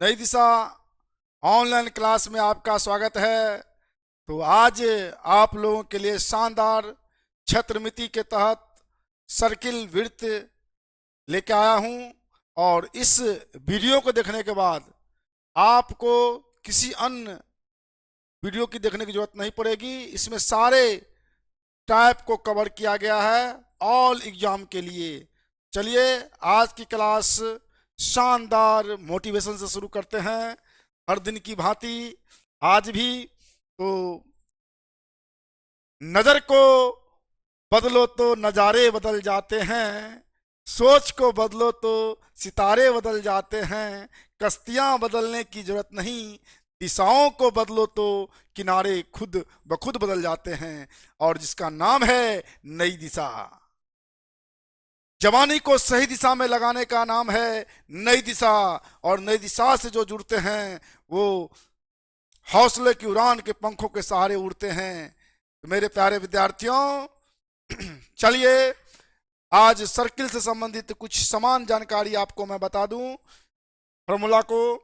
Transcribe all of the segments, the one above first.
नई दिशा online class में आपका स्वागत है। तो आज आप लोगों के लिए शानदार छत्रमिति के तहत सर्किल वृत्त लेके आया हूं। और इस वीडियो को देखने के बाद आपको किसी अन्य वीडियो की देखने की जरूरत नहीं पड़ेगी। इसमें सारे टाइप को कवर किया गया है ऑल एग्जाम के लिए। चलिए आज की क्लास शानदार मोटिवेशन से शुरू करते हैं। हर दिन की भांति आज भी तो नजर को बदलो तो नजारे बदल जाते हैं, सोच को बदलो तो सितारे बदल जाते हैं। कश्तियां बदलने की जरूरत नहीं, दिशाओं को बदलो तो किनारे खुद ब खुद बदल जाते हैं। और जिसका नाम है नई दिशा। जवानी को सही दिशा में लगाने का नाम है नई दिशा। और नई दिशा से जो जुड़ते हैं वो हौसले की उड़ान के पंखों के सहारे उड़ते हैं। तो मेरे प्यारे विद्यार्थियों, चलिए आज सर्किल से संबंधित कुछ समान जानकारी आपको मैं बता दूं, फॉर्मूला को।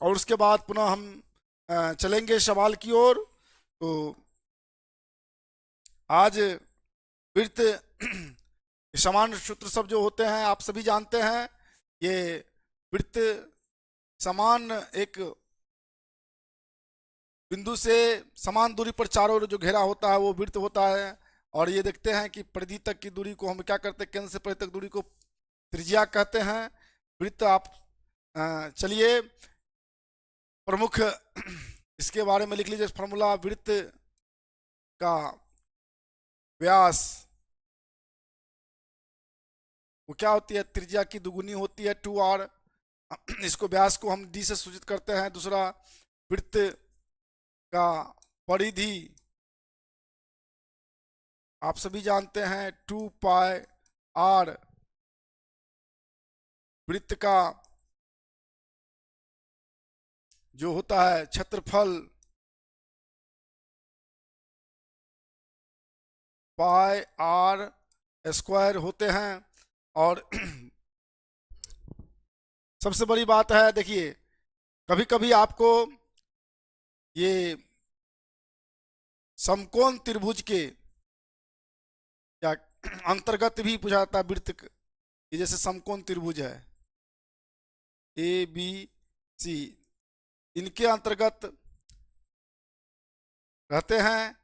और उसके बाद पुनः हम चलेंगे सवाल की ओर। तो आज वृत्त समान सूत्र सब जो होते हैं आप सभी जानते हैं। ये वृत्त समान एक बिंदु से समान दूरी पर चारों ओर जो घेरा होता है वो वृत्त होता है। और ये देखते हैं कि परिधि तक की दूरी को हम क्या करते हैं, केंद्र से परिधि तक दूरी को त्रिज्या कहते हैं। वृत्त आप चलिए प्रमुख इसके बारे में लिख लीजिए फॉर्मूला। वृत्त का व्यास वो क्या होती है, त्रिज्या की दुगुनी होती है 2r। इसको व्यास को हम d से सूचित करते हैं। दूसरा, वृत्त का परिधि आप सभी जानते हैं 2πr। वृत्त का जो होता है क्षेत्रफल πr² होते हैं। और सबसे बड़ी बात है, देखिए कभी कभी आपको ये समकोण त्रिभुज के या अंतर्गत भी पूछा जाता है वृत्त। ये जैसे समकोण त्रिभुज है ABC, इनके अंतर्गत रहते हैं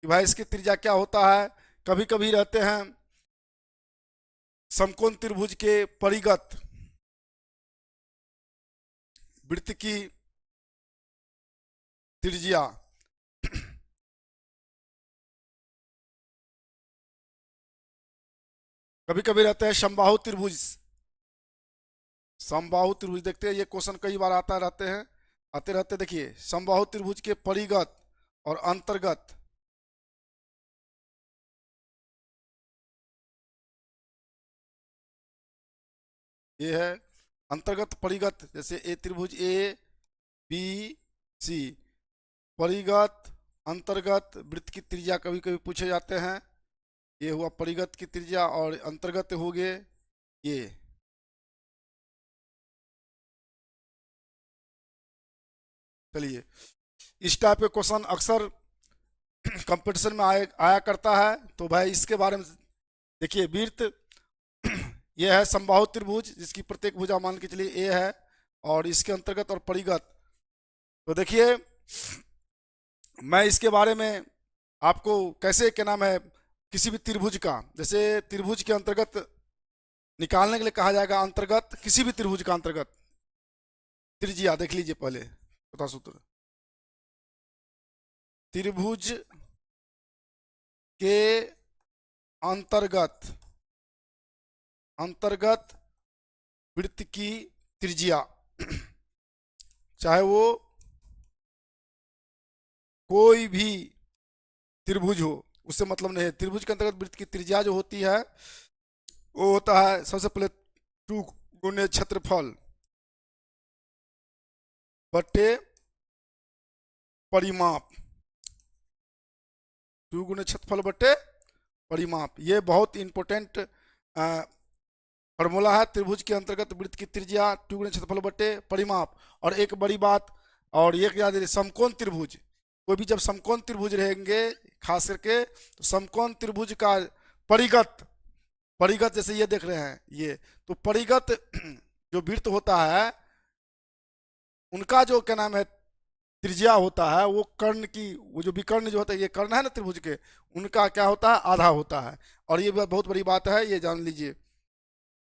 कि भाई इसकी त्रिज्या क्या होता है। कभी कभी रहते हैं समकोण त्रिभुज के परिगत वृत्त की त्रिज्या कभी कभी रहते हैं समबाहु त्रिभुज। समबाहु त्रिभुज देखते हैं, ये क्वेश्चन कई बार आते रहते। देखिए समबाहु त्रिभुज के परिगत और अंतर्गत ये है अंतर्गत परिगत। जैसे ए त्रिभुज ABC, परिगत अंतर्गत वृत्त की त्रिज्या कभी कभी पूछे जाते हैं। ये हुआ परिगत की त्रिज्या और अंतर्गत हो गए ये। चलिए इस टाइप के क्वेश्चन अक्सर कंपटीशन में आया करता है। तो भाई इसके बारे में देखिए, वृत्त ये है समबाहु त्रिभुज जिसकी प्रत्येक भुजा मान के चलिए ए है, और इसके अंतर्गत और परिगत। तो देखिए मैं इसके बारे में आपको कैसे, क्या नाम है, किसी भी त्रिभुज का, जैसे त्रिभुज के अंतर्गत निकालने के लिए कहा जाएगा अंतर्गत, किसी भी त्रिभुज का अंतर्गत त्रिज्या देख लीजिए पहले पता सूत्र। त्रिभुज के अंतर्गत वृत्त की त्रिज्या चाहे वो कोई भी त्रिभुज हो, उससे मतलब नहीं है। त्रिभुज के अंतर्गत वृत्त की त्रिज्या जो होती है वो होता है सबसे पहले 2 गुने क्षेत्रफल बटे परिमाप। 2 गुने क्षेत्रफल बटे परिमाप, ये बहुत इंपॉर्टेंट फॉर्मूला है त्रिभुज के अंतर्गत वृत्त की त्रिज्या 2 गुना क्षेत्रफल बटे परिमाप। और एक बड़ी बात और एक याद रखिए, समकोण त्रिभुज, कोई भी जब समकोण त्रिभुज रहेंगे खास करके, तो समकोण त्रिभुज का परिगत, परिगत जैसे ये देख रहे हैं ये, तो परिगत जो वृत्त होता है उनका जो क्या नाम है त्रिज्या होता है, वो कर्ण की, वो जो विकर्ण जो होता है, ये कर्ण है ना त्रिभुज के, उनका क्या होता है आधा होता है। और ये बहुत बड़ी बात है, ये जान लीजिए।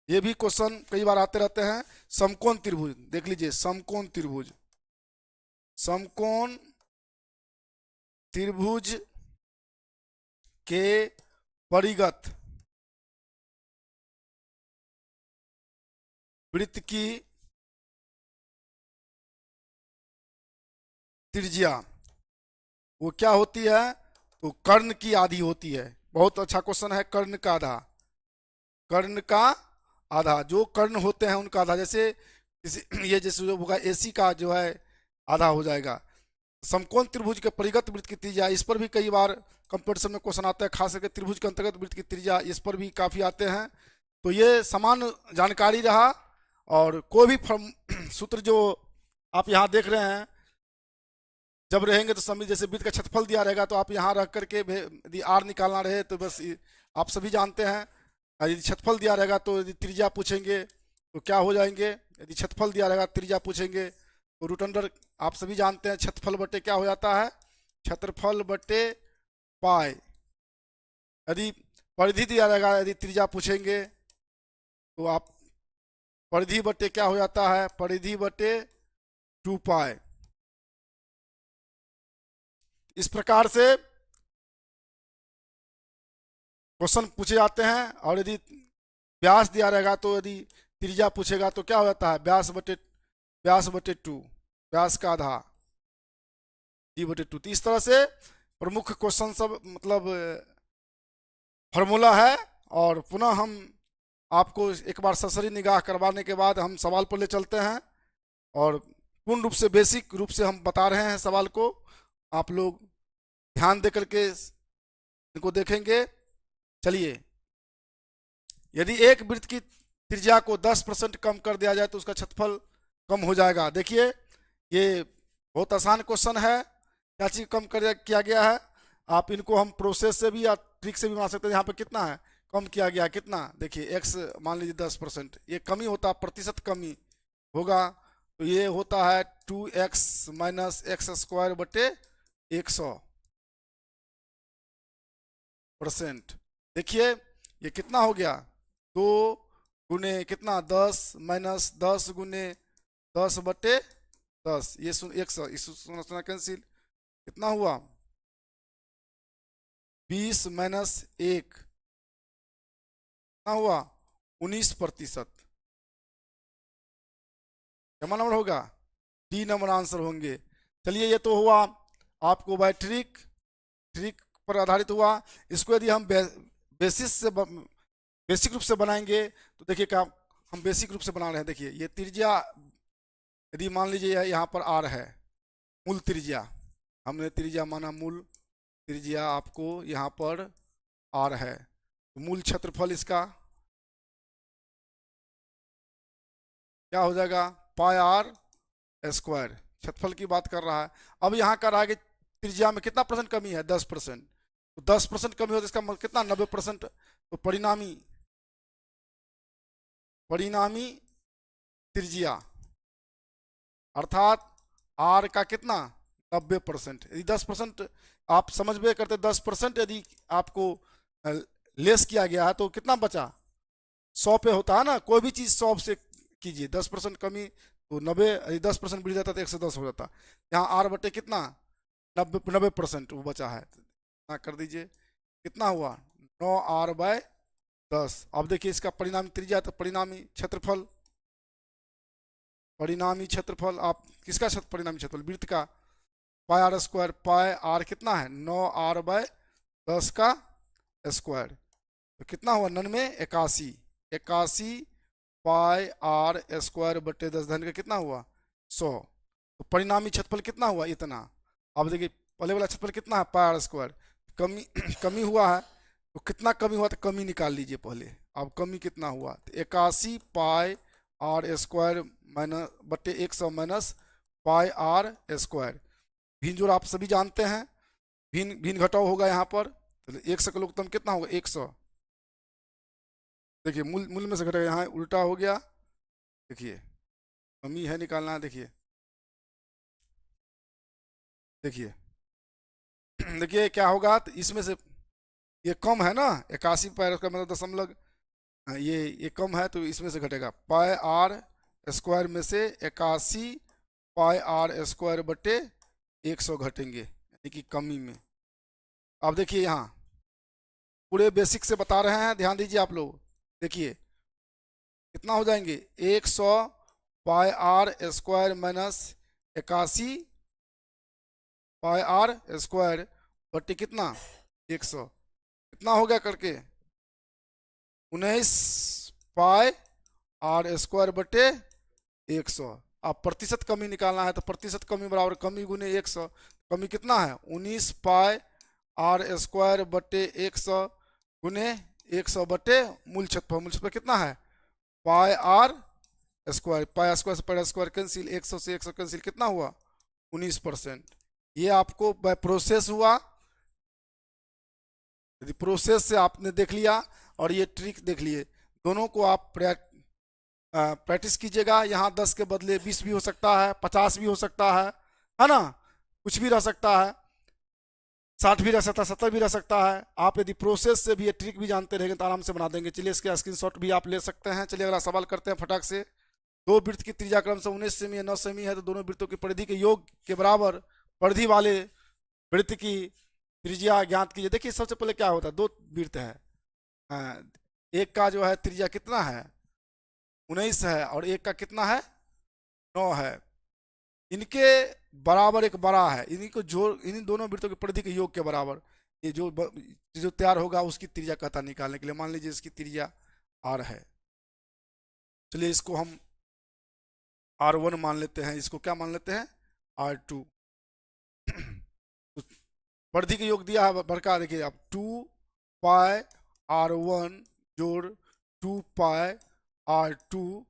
ये भी क्वेश्चन कई बार आते रहते हैं। समकोण त्रिभुज देख लीजिए, समकोण त्रिभुज, समकोण त्रिभुज के परिगत वृत्त की त्रिज्या वो क्या होती है, तो कर्ण की आधी होती है। बहुत अच्छा क्वेश्चन है, कर्ण का आधा, कर्ण का आधा, जो कर्ण होते हैं उनका आधा, जैसे ये जैसे जो होगा एसी का जो है आधा हो जाएगा। समकोण त्रिभुज के परिगत वृत्त की त्रिज्या, इस पर भी कई बार कंपटीशन में क्वेश्चन आता है, खास करके त्रिभुज के अंतर्गत वृत्त की त्रिज्या, इस पर भी काफी आते हैं। तो ये समान जानकारी रहा। और कोई भी सूत्र जो आप यहाँ देख रहे हैं जब रहेंगे तो समझ, जैसे वृत्त का क्षेत्रफल दिया रहेगा तो आप यहाँ रख करके यदि आर निकालना रहे तो बस आप सभी जानते हैं। यदि क्षेत्रफल दिया रहेगा तो यदि त्रिज्या पूछेंगे तो क्या हो जाएंगे, यदि क्षेत्रफल दिया रहेगा त्रिज्या पूछेंगे तो रूट अंडर, आप सभी जानते हैं क्षेत्रफल बटे क्या हो जाता है, क्षेत्रफल बटे पाई। यदि परिधि दिया रहेगा, यदि त्रिज्या पूछेंगे तो आप परिधि बटे क्या हो जाता है, परिधि बटे 2 पाई। इस प्रकार से क्वेश्चन पूछे जाते हैं। और यदि व्यास दिया रहेगा तो यदि त्रिज्या पूछेगा तो क्या हो जाता है, व्यास बटे 2, व्यास का आधा d बटे 2। तो इस तरह से प्रमुख क्वेश्चन सब मतलब फॉर्मूला है। और पुनः हम आपको एक बार सरसरी निगाह करवाने के बाद हम सवाल पर ले चलते हैं और पूर्ण रूप से बेसिक रूप से हम बता रहे हैं सवाल को, आप लोग ध्यान दे करके इनको देखेंगे। चलिए, यदि एक वृत्त की त्रिज्या को 10% कम कर दिया जाए तो उसका क्षेत्रफल कम हो जाएगा। देखिए ये बहुत आसान क्वेश्चन है, क्या चीज कम कर किया गया है, आप इनको हम प्रोसेस से भी या ट्रिक से भी बना सकते हैं। यहाँ पे कितना है कम किया गया, कितना, देखिए x मान लीजिए 10%, ये कमी होता है, प्रतिशत कमी होगा, तो ये होता है 2x माइनस एक्स स्क्वायर बटे 100%। देखिए ये कितना हो गया, 2 गुने कितना 10 माइनस 10 गुने 10 बटे 10, ये 100, इस सुना कैंसिल, कितना हुआ 20 माइनस 1, कितना हुआ 19%। क्या नंबर होगा, डी नंबर आंसर होंगे। चलिए ये तो हुआ आपको बाय ट्रिक पर आधारित हुआ। इसको यदि हम बेसिक रूप से बनाएंगे तो देखिए क्या हम बेसिक रूप से बना रहे हैं। देखिए ये त्रिज्या यदि मान लीजिए यहाँ पर आर है, मूल त्रिज्या, हमने त्रिज्या माना मूल त्रिज्या, आपको यहाँ पर आर है, तो मूल क्षेत्रफल इसका क्या हो जाएगा, पाई आर स्क्वायर, क्षेत्रफल की बात कर रहा है। अब यहाँ कर रहा है कि त्रिज्या में कितना परसेंट कमी है, 10%, तो 10% कमी हो तो इसका मतलब कितना 90%, तो परिणामी त्रिज्या अर्थात आर का कितना 90%। यदि 10% आप समझ में करते 10% यदि आपको लेस किया गया है तो कितना बचा, 100 पे होता है ना, कोई भी चीज 100 से कीजिए, 10% कमी तो 90, यदि 10% बढ़ जाता तो 110 हो जाता। यहाँ आर बटे कितना 90% वो बचा है, ना कर दीजिए, कितना हुआ 9r/10। अब देखिए इसका परिणामी त्रिज्या, तो परिणामी क्षेत्रफल आप किसका परिणामी क्षेत्रफल, वृत्त का, पाई आर स्क्वायर, पाई आर कितना है 9r/10 का स्क्वायर, तो कितना हुआ 81, 81 पाई आर स्क्वायर बटे 10 धन का कितना हुआ 100। तो परिणामी क्षेत्रफल कितना हुआ इतना। अब देखिए पहले वाला क्षेत्रफल कितना है पाई आर स्क्वायर, कमी कमी हुआ है, तो कितना कमी हुआ तो कमी निकाल लीजिए पहले, अब कमी कितना हुआ, तो 81 पाई आर स्क्वायर माइनस बटे 100 माइनस पाई आर स्क्वायर। भिन्न जोड़ आप सभी जानते हैं, भिन्न भिन्न घटाव होगा यहाँ पर, तो 100 का लोगतम कितना होगा 100। देखिए मूल मूल में से घटेगा, यहाँ उल्टा हो गया। देखिए कमी है निकालना है, देखिए देखिए देखिए क्या होगा, तो इसमें से ये कम है ना, 81 पाई का मतलब दशमलव, ये कम है तो इसमें से घटेगा पाई आर स्क्वायर में से 81 पाई आर स्क्वायर बटे 100 घटेंगे, यानी कि कमी में। अब देखिए यहाँ पूरे बेसिक से बता रहे हैं, ध्यान दीजिए आप लोग। देखिए कितना हो जाएंगे 100 pi r square minus 81 pi r square बटे कितना 100, कितना हो गया करके 19 पाई आर स्क्वायर बटे 100। अब प्रतिशत कमी निकालना है, तो प्रतिशत कमी बराबर कमी गुने 100, कमी कितना है 19 पाई आर स्क्वायर बटे 100 गुने 100 बटे मूल क्षेत्रफल कितना है पाई आर स्क्वायर, पाई स्क्वायर से पाई स्क्वायर कैंसिल, 100 से 100 कैंसिल, कितना हुआ 19%। ये आपको बाय प्रोसेस हुआ, यदि प्रोसेस से आपने देख लिया और ये ट्रिक देख लिए, दोनों को आप प्रैक्टिस कीजिएगा। यहाँ 10 के बदले 20 भी हो सकता है, 50 भी हो सकता है ना, कुछ भी रह सकता है, 60 भी रह सकता है, 70 भी रह सकता है। आप यदि प्रोसेस से भी ये ट्रिक भी जानते रहेंगे तो आराम से बना देंगे। चलिए इसके स्क्रीनशॉट भी आप ले सकते हैं। चलिए अगला सवाल करते हैं फटाक से। दो वृत्त की त्रिज्या क्रम से 19 सेमी या 9 सेमी है, तो दोनों वृत्तों की परिधि के योग के बराबर परिधि वाले वृत्त की त्रिज्या ज्ञात कीजिए। देखिए सबसे पहले क्या होता है, दो वृत्त है, एक का जो है त्रिज्या कितना है 19 है और एक का कितना है 9 है, इनके बराबर एक बड़ा है, इन्हीं को जोड़, इन्हीं दोनों वृत्तों की परिधि के योग के बराबर ये जो तैयार होगा उसकी त्रिज्या कहता निकालने के लिए। मान लीजिए इसकी त्रिज्या r है, चलिए इसको हम r1 मान लेते हैं, इसको क्या मान लेते हैं r2। परिधि के योग दिया है बड़का, देखिए आप 2 पाई r1 जोड़ 2 पाई r2,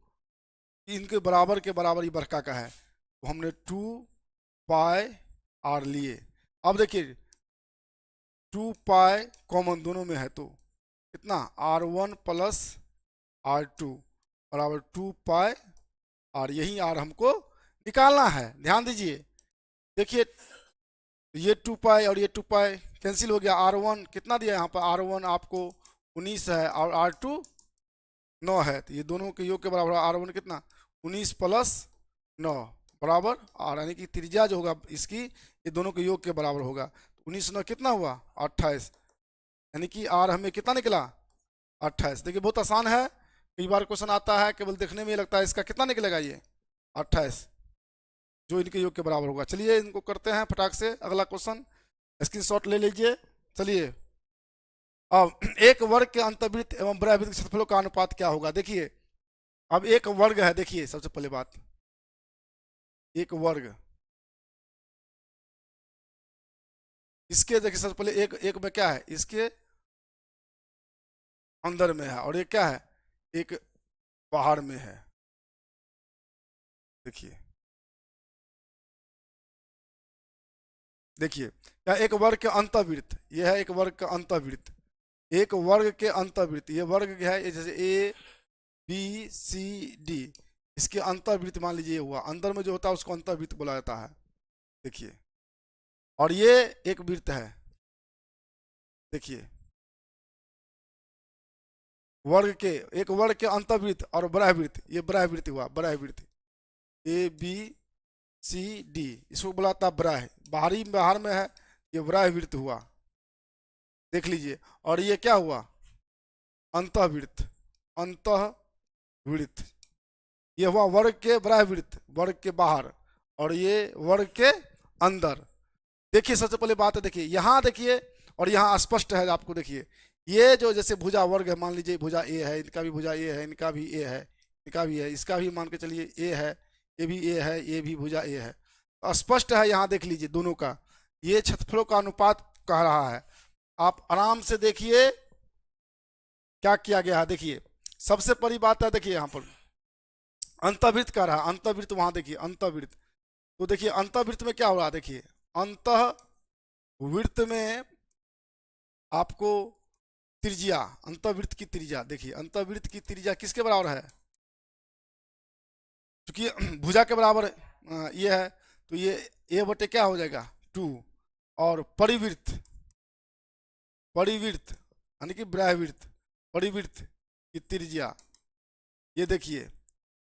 इनके बराबर के बराबर ही बड़का का है, तो हमने 2 पाई r लिए। अब देखिए 2 पाई कॉमन दोनों में है, तो कितना r1 प्लस r2 बराबर 2 पाई r, यही r हमको निकालना है। ध्यान दीजिए, देखिए ये 2 पाई और ये 2 पाई कैंसिल हो गया, r1 कितना दिया यहाँ पर, r1 आपको 19 है और r2 9 है, तो ये दोनों के योग के बराबर r1 कितना 19 प्लस 9 बराबर r, यानी कि त्रिज्या जो होगा इसकी ये दोनों के योग के बराबर होगा। 19 9 कितना हुआ 28, यानी कि r हमें कितना निकला 28। देखिए बहुत आसान है, कई बार क्वेश्चन आता है केवल देखने में लगता है इसका कितना निकलेगा ये 28, जो इनके योग के बराबर होगा। चलिए इनको करते हैं फटाक से अगला क्वेश्चन, स्क्रीनशॉट ले लीजिए। चलिए अब एक वर्ग के अंतर्वृत्त एवं बरावृत्त के क्षेत्रफलों का अनुपात क्या होगा। देखिए अब एक वर्ग है, देखिए सबसे पहले बात, एक वर्ग, इसके देखिए सबसे पहले एक में क्या है, इसके अंदर में है और ये क्या है एक बाहर में है। देखिए देखिए क्या एक वर्ग के अंतर्वृत्त, यह है एक वर्ग का अंतर्वृत्त, एक वर्ग के अंतर्वृत्त, ये वर्ग है ये जैसे ए बी सी डी, इसके अंतर्वृत्त मान लीजिए हुआ, अंदर में जो होता है उसको अंतर्वृत्त बोला जाता है। देखिए और ये एक वृत्त है, देखिए वर्ग के, एक वर्ग के अंतर्वृत्त और बरावृत्त, ये बरावृत्त हुआ, बरावृत्त ए बी सी डी, इसको बोला जाता है बराह, बाहरी बाहर में है, ये बरावृत्त हुआ, देख लीजिए। और ये क्या हुआ अंतःवृत्त, अंतःवृत्त, ये हुआ वर्ग के बरावृत्त, वर्ग के बाहर, और ये वर्ग के अंदर। देखिए सबसे पहले बात है, देखिए यहाँ देखिए और यहाँ स्पष्ट है आपको, देखिए ये जो जैसे भुजा वर्ग है, मान लीजिए भुजा ए है, इनका भी भुजा ए है, इनका भी ए है, इनका भी है, इसका भी मान के चलिए ए है, ये भी ए है, ये भी भुजा ए है, तो स्पष्ट है यहाँ देख लीजिए दोनों का, ये क्षेत्रफलों का अनुपात कह रहा है। आप आराम से देखिए क्या किया गया है। देखिए सबसे बड़ी बात है, देखिए यहाँ पर अंतःवृत्त का रहा, अंतःवृत्त वहां देखिए अंतःवृत्त, तो देखिए अंतःवृत्त में क्या हो रहा है, देखिए अंतःवृत्त में आपको त्रिज्या, अंतःवृत्त की त्रिज्या, देखिए अंतःवृत्त की त्रिज्या किसके बराबर है, क्योंकि भुजा के बराबर ये है, तो ये ए बटे क्या हो जाएगा 2, और परिवृत्त, परिवृत्त यानी कि ब्रहवृत्त, परिवृत्त की त्रिज्या, ये देखिए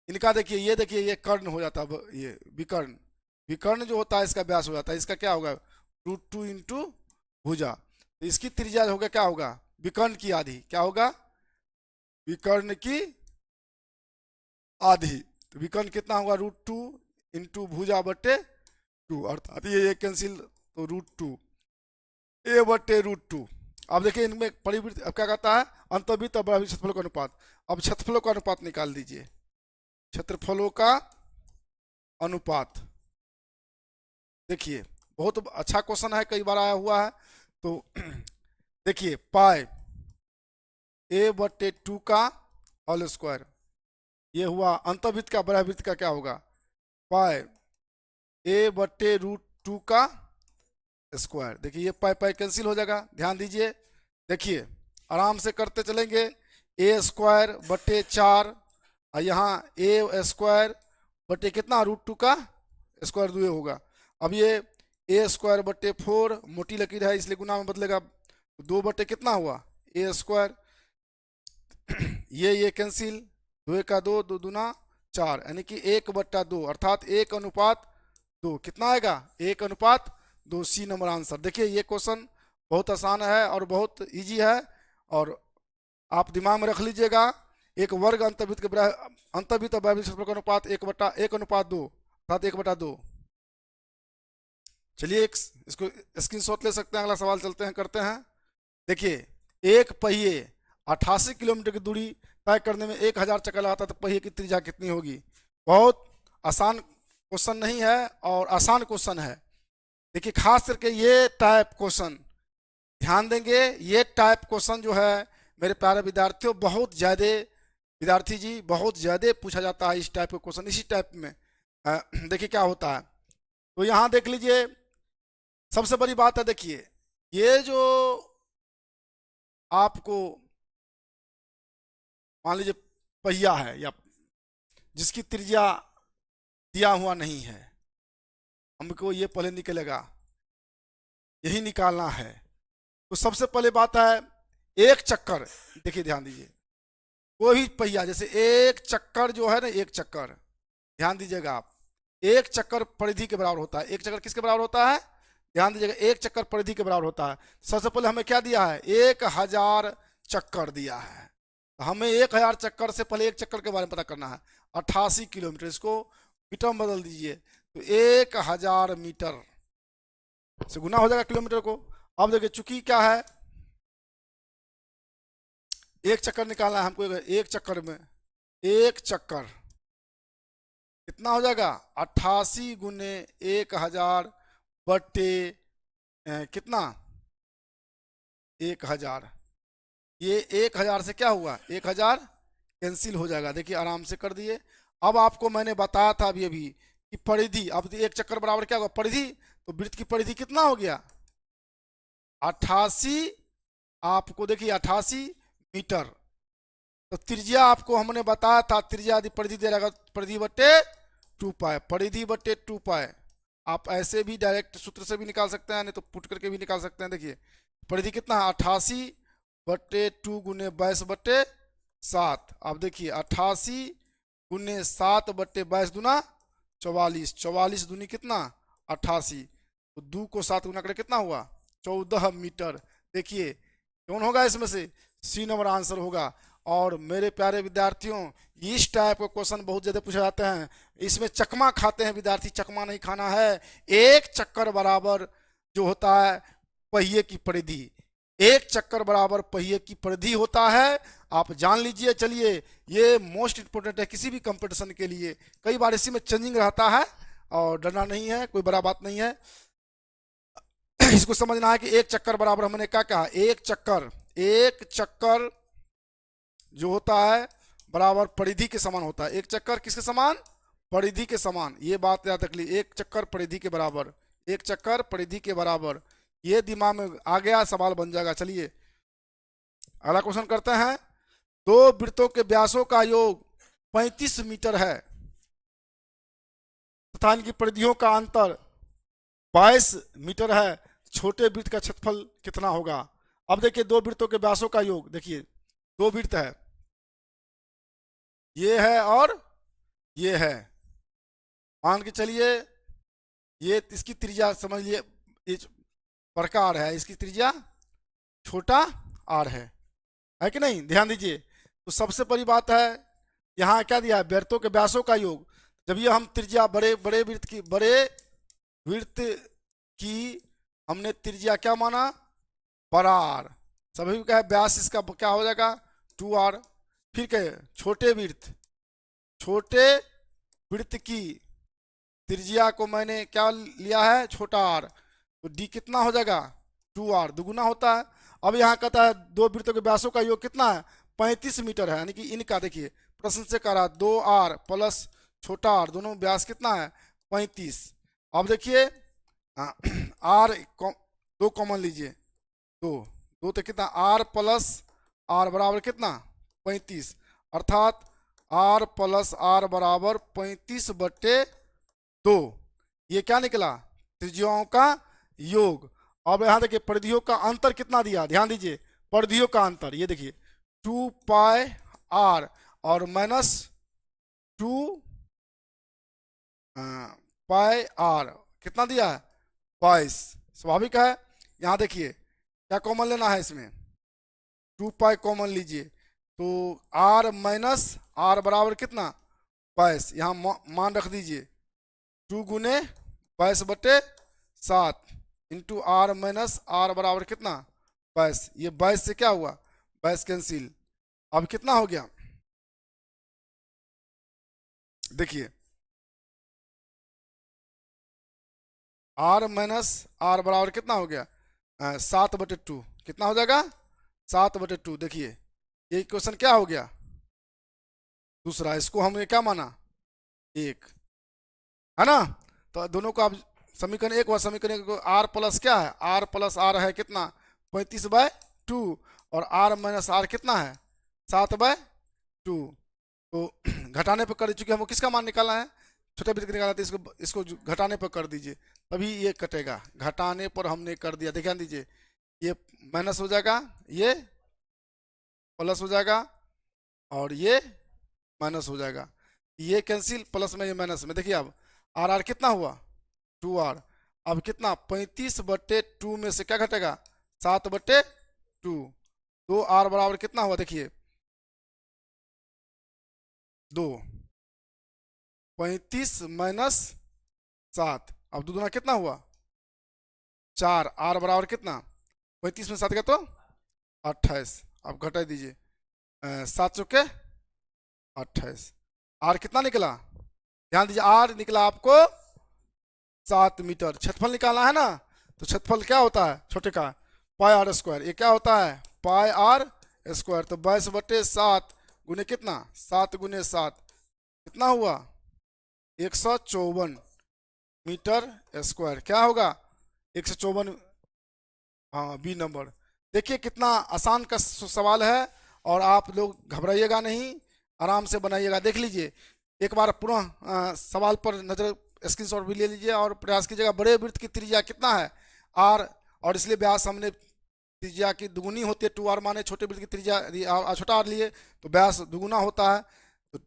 इनका, देखिए ये देखिए ये कर्ण हो जाता है, ये विकर्ण, विकर्ण जो होता है इसका व्यास हो जाता है, इसका क्या होगा √2 इंटू भुजा, तो इसकी त्रिज्या होगा क्या होगा विकर्ण की आधी, क्या होगा विकर्ण की आधी, तो विकर्ण कितना होगा √2 इंटू भुजा बटे 2, अर्थात ये कैंसिल, तो √2 ए बटे √2। अब देखिए इनमें परिवृत्त, अब क्या कहता है अंतर्वृत्त और बराबर क्षेत्रफलों का अनुपात, अब क्षेत्रफलों का अनुपात निकाल दीजिए, क्षेत्रफलों का अनुपात, देखिए बहुत अच्छा क्वेश्चन है, कई बार आया हुआ है, तो देखिए पाई ए बटे 2 का होल स्क्वायर, ये हुआ अंतर्वृत्त का, बरावृत्त का क्या होगा पाई ए बटे √2 का स्क्वायर, देखिए ये पाई पाई कैंसिल हो जाएगा, ध्यान दीजिए, देखिए आराम से करते चलेंगे, ए स्क्वायर बटे 4, और यहाँ ए स्क्वायर बटे कितना √2 का स्क्वायर 2 होगा, अब ये ए स्क्वायर बटे 4, मोटी लकीर है इसलिए गुना में बदलेगा, 2 बटे कितना हुआ ए स्क्वायर, ये कैंसिल, 2 का 2, 2 दूना 4, यानी कि 1/2, अर्थात 1:2, कितना आएगा 1:2, सी नंबर आंसर। देखिए ये क्वेश्चन बहुत आसान है और बहुत इजी है, और आप दिमाग में रख लीजिएगा, एक वर्ग अंतर्वृत्त के अंतर्वृत्त और बरावृत्त क्षेत्रफल का अनुपात 1:2, अर्थात 1/2। चलिए इसको स्क्रीनशॉट ले सकते हैं, अगला सवाल चलते हैं करते हैं। देखिए एक पहिए 88 किलोमीटर की दूरी तय करने में 1000 चक्कर लगाता है, तो पहिए की त्रिज्या कितनी होगी। बहुत आसान क्वेश्चन नहीं है और आसान क्वेश्चन है। देखिए खास करके ये टाइप क्वेश्चन ध्यान देंगे, ये टाइप क्वेश्चन जो है मेरे प्यारे विद्यार्थियों बहुत ज़्यादा, विद्यार्थी जी बहुत ज़्यादा पूछा जाता है इस टाइप का क्वेश्चन, इसी टाइप में देखिए क्या होता है। तो यहाँ देख लीजिए सबसे बड़ी बात है, देखिए ये जो आपको मान लीजिए पहिया है या जिसकी त्रिज्या दिया हुआ नहीं है, हमको ये पहले निकलेगा, यही निकालना है। तो सबसे पहले बात है एक चक्कर, देखिए ध्यान दीजिए, कोई भी पहिया जैसे एक चक्कर जो है ना, एक चक्कर ध्यान दीजिएगा आप, एक चक्कर परिधि के बराबर होता है। एक चक्कर किसके बराबर होता है, ध्यान दीजिएगा, एक चक्कर परिधि के बराबर होता है। सबसे पहले हमें क्या दिया है 1000 चक्कर दिया है, हमें 1000 चक्कर से पहले एक चक्कर के बारे में पता करना है, 88 किलोमीटर, इसको मीटर में बदल दीजिए, तो 1000 मीटर से गुना हो जाएगा किलोमीटर को। अब देखिए चूंकि क्या है एक चक्कर निकालना है हमको, एक चक्कर में एक चक्कर कितना हो जाएगा 88 गुने 1000 बटे कितना 1000, ये 1000 से क्या हुआ 1000 कैंसिल हो जाएगा, देखिए आराम से कर दिए। अब आपको मैंने बताया था अभी अभी कि परिधि, अब एक चक्कर बराबर क्या होगा परिधि, तो वृत्त की परिधि कितना हो गया 88, आपको देखिए 88 मीटर। तो त्रिज्या आपको हमने बताया था, त्रिज्या यदि परिधि दे रहेगा परिधि बटे 2 पाई, परिधि बटे 2 पाई, आप ऐसे भी डायरेक्ट सूत्र से भी निकाल सकते हैं, नहीं तो पुट करके भी निकाल सकते हैं। देखिए परिधि कितना है 88 बटे 2 गुने 22 बटे 7, आप देखिए 88 गुने 7 बटे 22 दूना 44, 44 दूनी कितना 88, तो 2 को 7 गुना करके कितना हुआ 14 मीटर। देखिए कौन होगा इसमें से, सी नंबर आंसर होगा। और मेरे प्यारे विद्यार्थियों इस टाइप के क्वेश्चन बहुत ज़्यादा पूछे जाते हैं, इसमें चकमा खाते हैं विद्यार्थी, चकमा नहीं खाना है। एक चक्कर बराबर जो होता है पहिए की परिधि, एक चक्कर बराबर पहिए की परिधि होता है, आप जान लीजिए। चलिए ये मोस्ट इंपोर्टेंट है किसी भी कंपटीशन के लिए, कई बार इसी में चेंजिंग रहता है और डरना नहीं है, कोई बड़ा बात नहीं है। इसको समझना है कि एक चक्कर बराबर हमने क्या कहा, एक चक्कर जो होता है बराबर परिधि के समान होता है। एक चक्कर किसके समान? परिधि के समान। ये बात याद रख ली, एक चक्कर परिधि के बराबर, एक चक्कर परिधि के बराबर। ये दिमाग में आ गया, सवाल बन जाएगा। चलिए अगला क्वेश्चन करते हैं। दो वृत्तों के व्यासों का योग 35 मीटर है तथा इनकी परिधियों का अंतर 22 मीटर है। छोटे वृत्त का क्षेत्रफल कितना होगा? अब देखिए दो वृत्तों के व्यासों का योग, देखिए दो वृत्त है, ये है और ये है। मान के चलिए ये इसकी त्रिज्या समझ लिए, ये प्रकार है, इसकी त्रिज्या छोटा आर है कि नहीं? ध्यान दीजिए। तो सबसे बड़ी बात है यहाँ क्या दिया है? वृत्तों के व्यासों का योग। जब ये हम त्रिज्या बड़े वृत्त की हमने त्रिज्या क्या माना? बड़ा आर। सभी का व्यास इसका क्या हो जाएगा? 2r। फिर कहे छोटे वृत्त की त्रिज्या को मैंने क्या लिया है? छोटा आर। तो d कितना हो जाएगा? 2r, दुगुना होता है। अब यहाँ कहता है दो वृत्तों के व्यासों का योग कितना है? 35 मीटर है। यानी कि इनका देखिए प्रश्न से कह रहा 2r प्लस छोटा आर, दोनों व्यास कितना है? 35। अब देखिए आर दो कॉमन लीजिए, दो तो कितना? आर प्लस आर बराबर कितना? 35। अर्थात आर प्लस आर बराबर 35/2। ये क्या निकला? त्रिज्याओं का योग। अब यहाँ देखिए परिधियों का अंतर कितना दिया? ध्यान दीजिए परिधियों का अंतर, ये देखिए 2 पाई आर और माइनस 2 पाई आर कितना दिया है? 22। स्वाभाविक है। यहाँ देखिए क्या कॉमन लेना है इसमें? 2 पाई कॉमन लीजिए, तो आर माइनस आर बराबर कितना? 22। यहाँ मान रख दीजिए 2 गुने 22/7 इंटू आर माइनस आर बराबर कितना? 22। ये 22 से क्या हुआ? 22 कैंसिल। अब कितना हो गया? देखिए आर माइनस आर बराबर कितना हो गया? 7/2। कितना हो जाएगा? 7/2। देखिए ये क्वेश्चन क्या हो गया? दूसरा। इसको हमने क्या माना? 1 है ना? तो दोनों को आप समीकरण एक व समीकरण को आर प्लस क्या है? आर प्लस आर है कितना? 35/2 और आर माइनस आर कितना है? 7/2। तो घटाने पर कर, चुके हमको किसका मान निकालना है? छोटे वृत्त निकाला, तो इसको घटाने पर कर दीजिए तभी ये कटेगा। घटाने पर हमने कर दिया, ध्यान दीजिए ये माइनस हो जाएगा, ये प्लस हो जाएगा और ये माइनस हो जाएगा। ये कैंसिल, प्लस में ये माइनस में। देखिए अब आर आर कितना हुआ? 2r। अब कितना? 35/2 में से क्या घटेगा? 7/2। 2r बराबर कितना हुआ? देखिए 2, 35 माइनस 7। अब दो दूना कितना हुआ? 4। आर बराबर कितना? 35 में 7 गया तो 28। अब घटा दीजिए 7 चौके 28। आर कितना निकला? ध्यान दीजिए आर निकला आपको 7 मीटर। क्षेत्रफल निकालना है ना, तो क्षेत्रफल क्या होता है? छोटे का पाई आर स्क्वायर। ये क्या होता है? पाई आर स्क्वायर। तो 22/7 गुने कितना? 7 गुने 7 कितना हुआ? 154 मीटर स्क्वायर। क्या होगा? 154। हाँ बी नंबर। देखिए कितना आसान का सवाल है और आप लोग घबराइएगा नहीं, आराम से बनाइएगा। देख लीजिए एक बार पुनः सवाल पर नजर, स्क्रीनशॉट भी ले लीजिए और प्रयास कीजिएगा। बड़े वृत्त की त्रिज्या कितना है? आर, और इसलिए व्यास हमने त्रिज्या की दुगुनी होती है 2r माने। छोटे वृत्त की त्रिज्या छोटा आर लिए तो व्यास दुगुना होता है, तो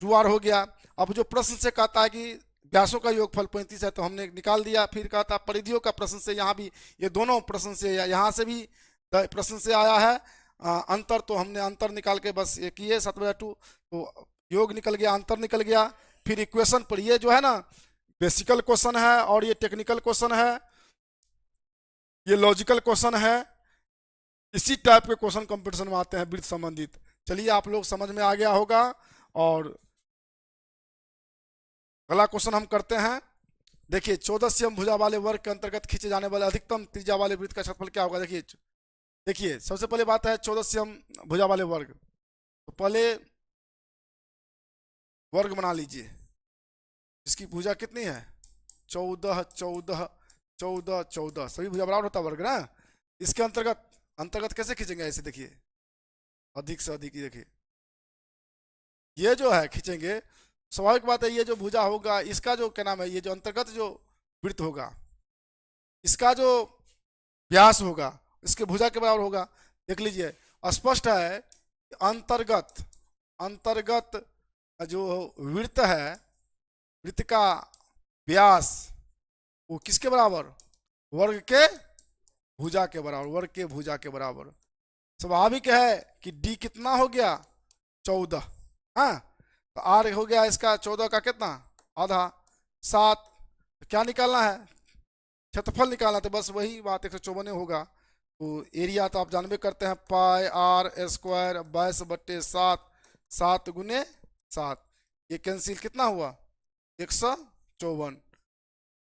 2r हो गया। अब जो प्रश्न से कहता है कि व्यासों का योगफल 35 है तो हमने निकाल दिया। फिर कहता परिधियों का प्रश्न से, यहाँ भी ये दोनों प्रश्न से, यहाँ से भी प्रश्न से आया है अंतर, तो हमने अंतर निकाल के बस ये किए 7/2, तो योग निकल गया, अंतर निकल गया। फिर इक्वेशन पर, ये जो है ना बेसिकल क्वेश्चन है और ये टेक्निकल क्वेश्चन है, ये लॉजिकल क्वेश्चन है। इसी टाइप के क्वेश्चन कंपटीशन में आते हैं वृत्त संबंधित। चलिए आप लोग समझ में आ गया होगा। और अगला क्वेश्चन हम करते हैं। देखिए 14 भुजा वाले वर्ग के अंतर्गत खींचे जाने वाले अधिकतम त्रिज्या वाले वृत्त का क्षेत्रफल क्या होगा? देखिए सबसे पहले बात है 14 भुजा वाले वर्ग। तो पहले वर्ग बना लीजिए। इसकी भुजा कितनी है? 14 14 14 14, सभी भुजा बराबर होता है वर्ग ना। इसके अंतर्गत अंतर्गत कैसे खींचेंगे? ऐसे देखिए, अधिक से अधिक, देखिए ये जो है खींचेंगे, स्वाभाविक बात है ये जो भुजा होगा इसका जो क्या नाम है, ये जो अंतर्गत जो वृत्त होगा इसका जो व्यास होगा इसके भुजा के बराबर होगा। देख लीजिए, स्पष्ट है अंतर्गत अंतर्गत जो वृत्त है, वृत्त का व्यास वो किसके बराबर? वर्ग के भुजा के बराबर, वर्ग के भुजा के बराबर। स्वाभाविक है कि डी कितना हो गया? 14। हाँ, तो आर हो गया इसका 14 का कितना? आधा, 7। तो क्या निकालना है? क्षेत्रफल निकालना। तो बस वही बात 154 होगा। तो एरिया तो आप जानबे करते हैं, पाई आर स्क्वायर 22/7, 7 गुने 7, ये कैंसिल कितना हुआ? 154।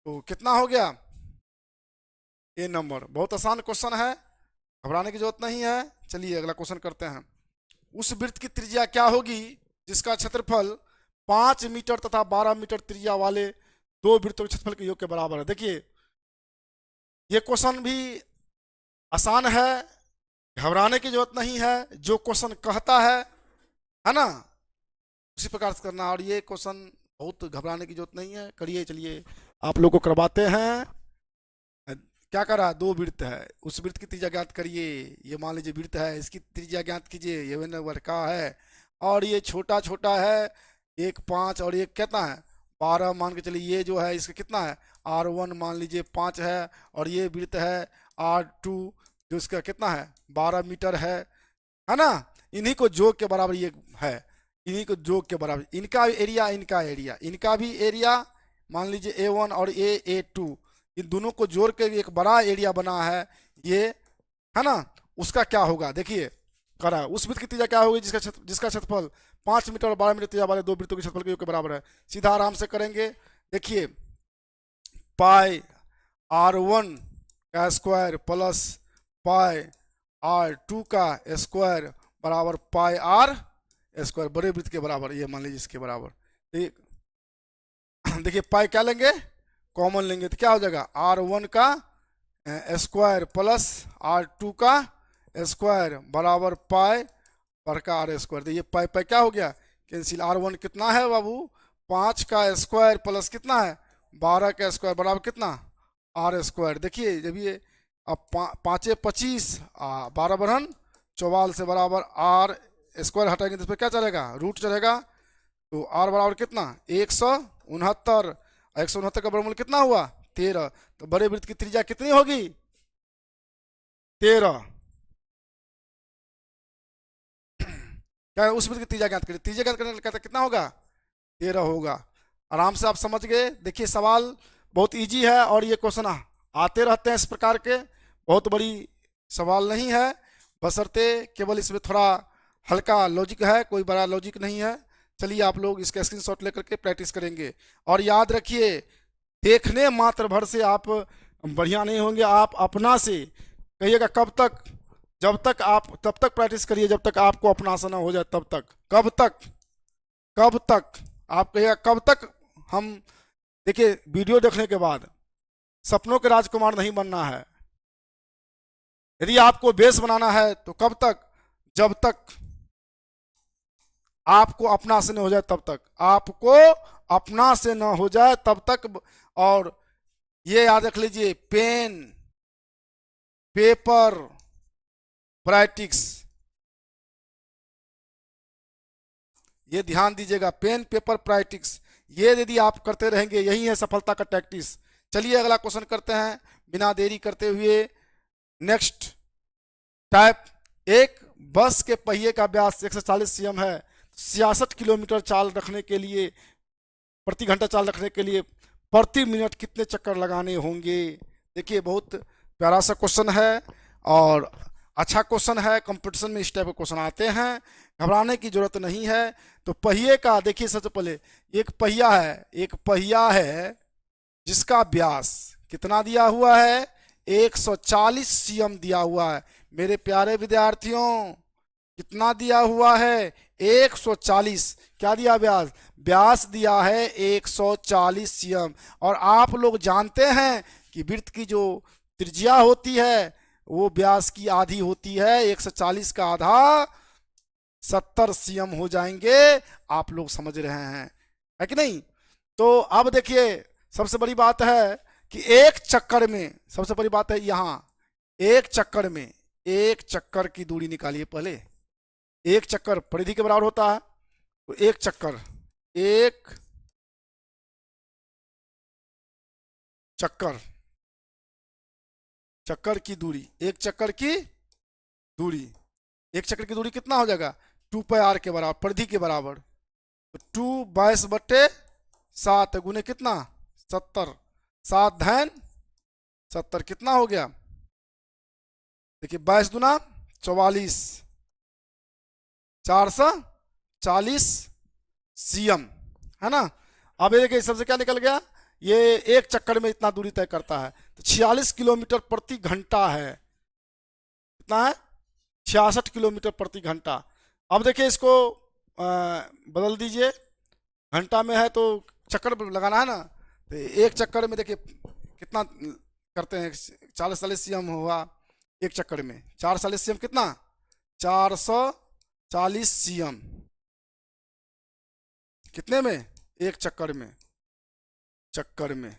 तो कितना हो गया? ए नंबर। बहुत आसान क्वेश्चन है, घबराने की जरूरत नहीं है। चलिए अगला क्वेश्चन करते हैं। उस वृत्त की त्रिज्या क्या होगी जिसका क्षेत्रफल 5 मीटर तथा 12 मीटर त्रिज्या वाले दो वृत्तों के क्षेत्रफल के योग के बराबर है? देखिए ये क्वेश्चन भी आसान है, घबराने की जरूरत नहीं है। जो क्वेश्चन कहता है ना, उसी प्रकार से करना। और ये क्वेश्चन बहुत घबराने की जरूरत नहीं है, करिए। चलिए आप लोग को करवाते हैं। क्या करा? दो वृत्त है, उस वृत्त की त्रिज्या ज्ञात करिए। ये मान लीजिए वृत्त है, इसकी त्रिज्या ज्ञात कीजिए, ये वर्ग का है। और ये छोटा छोटा है, 1 5 और एक कितना है? 12 मान के चलिए। ये जो है इसका कितना है? R1 मान लीजिए 5 है। और ये वृत्त है R2 जो इसका कितना है? 12 मीटर है ना। इन्हीं को जोग के बराबर ये है, इन्हीं को जोग के बराबर। इनका एरिया, इनका एरिया, इनका भी एरिया मान लीजिए A1 और A2, इन दोनों को जोड़ के एक बड़ा एरिया बना है ये, है ना। उसका क्या होगा? देखिए करा, उस वृत्त की त्रिज्या क्या होगी जिसका क्षेत्रफल 5 मीटर और 12 मीटर त्रिज्या वाले दो वृत्तों के क्षेत्रफल के योग के बराबर है? सीधा आराम से करेंगे। देखिए पाई R1 का स्क्वायर प्लस पाई R2 का स्क्वायर बराबर पाई R स्क्वायर, बड़े वृत्त के बराबर, ये मान लीजिए इसके बराबर। देखिए पाई क्या लेंगे? कॉमन लेंगे तो क्या हो जाएगा? R1 का स्क्वायर प्लस R2 का स्क्वायर बराबर पाई पर का R स्क्वायर। तो ये पाई पाई क्या हो गया? कैंसिल। R1 कितना है बाबू? 5 का स्क्वायर प्लस कितना है? 12 का स्क्वायर बराबर कितना? R square. देखिए जब ये अब 5 25, 12 बढ़न 44 से बराबर R स्क्वायर हटाएंगे तो इस पर क्या चलेगा? रूट चलेगा। तो R बराबर कितना? 169। 169 का वर्गमूल कितना हुआ? 13। तो बड़े वृत्त की त्रिज्या कितनी होगी? 13। क्या उस वृत्त की त्रिज्या ज्ञात करें? त्रिज्या ज्ञात करने का कितना होगा? 13 होगा। आराम से आप समझ गए। देखिए सवाल बहुत इजी है और ये क्वेश्चन आते रहते हैं इस प्रकार के, बहुत बड़ी सवाल नहीं है, बशर्ते केवल इसमें थोड़ा हल्का लॉजिक है, कोई बड़ा लॉजिक नहीं है। चलिए आप लोग इसका स्क्रीनशॉट लेकर के प्रैक्टिस करेंगे। और याद रखिए, देखने मात्र भर से आप बढ़िया नहीं होंगे, आप अपना से कहिएगा। कब तक? जब तक आप, तब तक प्रैक्टिस करिए जब तक आपको अपना से ना हो जाए, तब तक। कब तक? कब तक आप कहिएगा? कब तक हम? देखिए वीडियो देखने के बाद सपनों के राजकुमार नहीं बनना है। यदि आपको बेस बनाना है तो कब तक? जब तक आपको अपना से न हो जाए तब तक, आपको अपना से न हो जाए तब तक। और ये याद रख लीजिए, पेन पेपर प्रैक्टिस, ये ध्यान दीजिएगा। पेन पेपर प्रैक्टिस, ये यदि आप करते रहेंगे यही है सफलता का टैक्टिस। चलिए अगला क्वेश्चन करते हैं बिना देरी करते हुए। नेक्स्ट टाइप, एक बस के पहिए का व्यास 140 cm है। 66 किलोमीटर चाल रखने के लिए, प्रति घंटा चाल रखने के लिए प्रति मिनट कितने चक्कर लगाने होंगे? देखिए बहुत प्यारा सा क्वेश्चन है और अच्छा क्वेश्चन है। कंपटीशन में इस टाइप के क्वेश्चन आते हैं, घबराने की जरूरत नहीं है। तो पहिए का देखिए, सबसे पहले एक पहिया है जिसका व्यास कितना दिया हुआ है? 140 cm दिया हुआ है। मेरे प्यारे विद्यार्थियों, कितना दिया हुआ है 140। क्या दिया व्यास? व्यास दिया है 140 सीएम। और आप लोग जानते हैं कि वृत्त की जो त्रिज्या होती है वो व्यास की आधी होती है। 140 का आधा 70 सीएम हो जाएंगे। आप लोग समझ रहे हैं, है कि नहीं? तो अब देखिए, सबसे बड़ी बात है कि एक चक्कर में, सबसे बड़ी बात है यहां, एक चक्कर में, एक चक्कर की दूरी निकालिए पहले। एक चक्कर परिधि के बराबर होता है, तो एक चक्कर, एक चक्कर, चक्कर की दूरी, एक चक्कर की दूरी, एक चक्कर की दूरी कितना हो जाएगा? 2πr के बराबर, परिधि के बराबर। तो 2/22 गुने कितना? 70। 7 धन 70 कितना हो गया? देखिए 22 दूना 44, 440 सीएम, है ना? अब ये देखिए सबसे क्या निकल गया, ये एक चक्कर में इतना दूरी तय करता है, तो 46 किलोमीटर प्रति घंटा है। कितना है? 66 किलोमीटर प्रति घंटा। अब देखिए इसको बदल दीजिए, घंटा में है तो चक्कर लगाना है ना, तो एक चक्कर में देखिए कितना करते हैं, 40 सीएम हुआ एक चक्कर में। 440 सीएम कितना? 440 सीएम कितने में? एक चक्कर में, चक्कर में।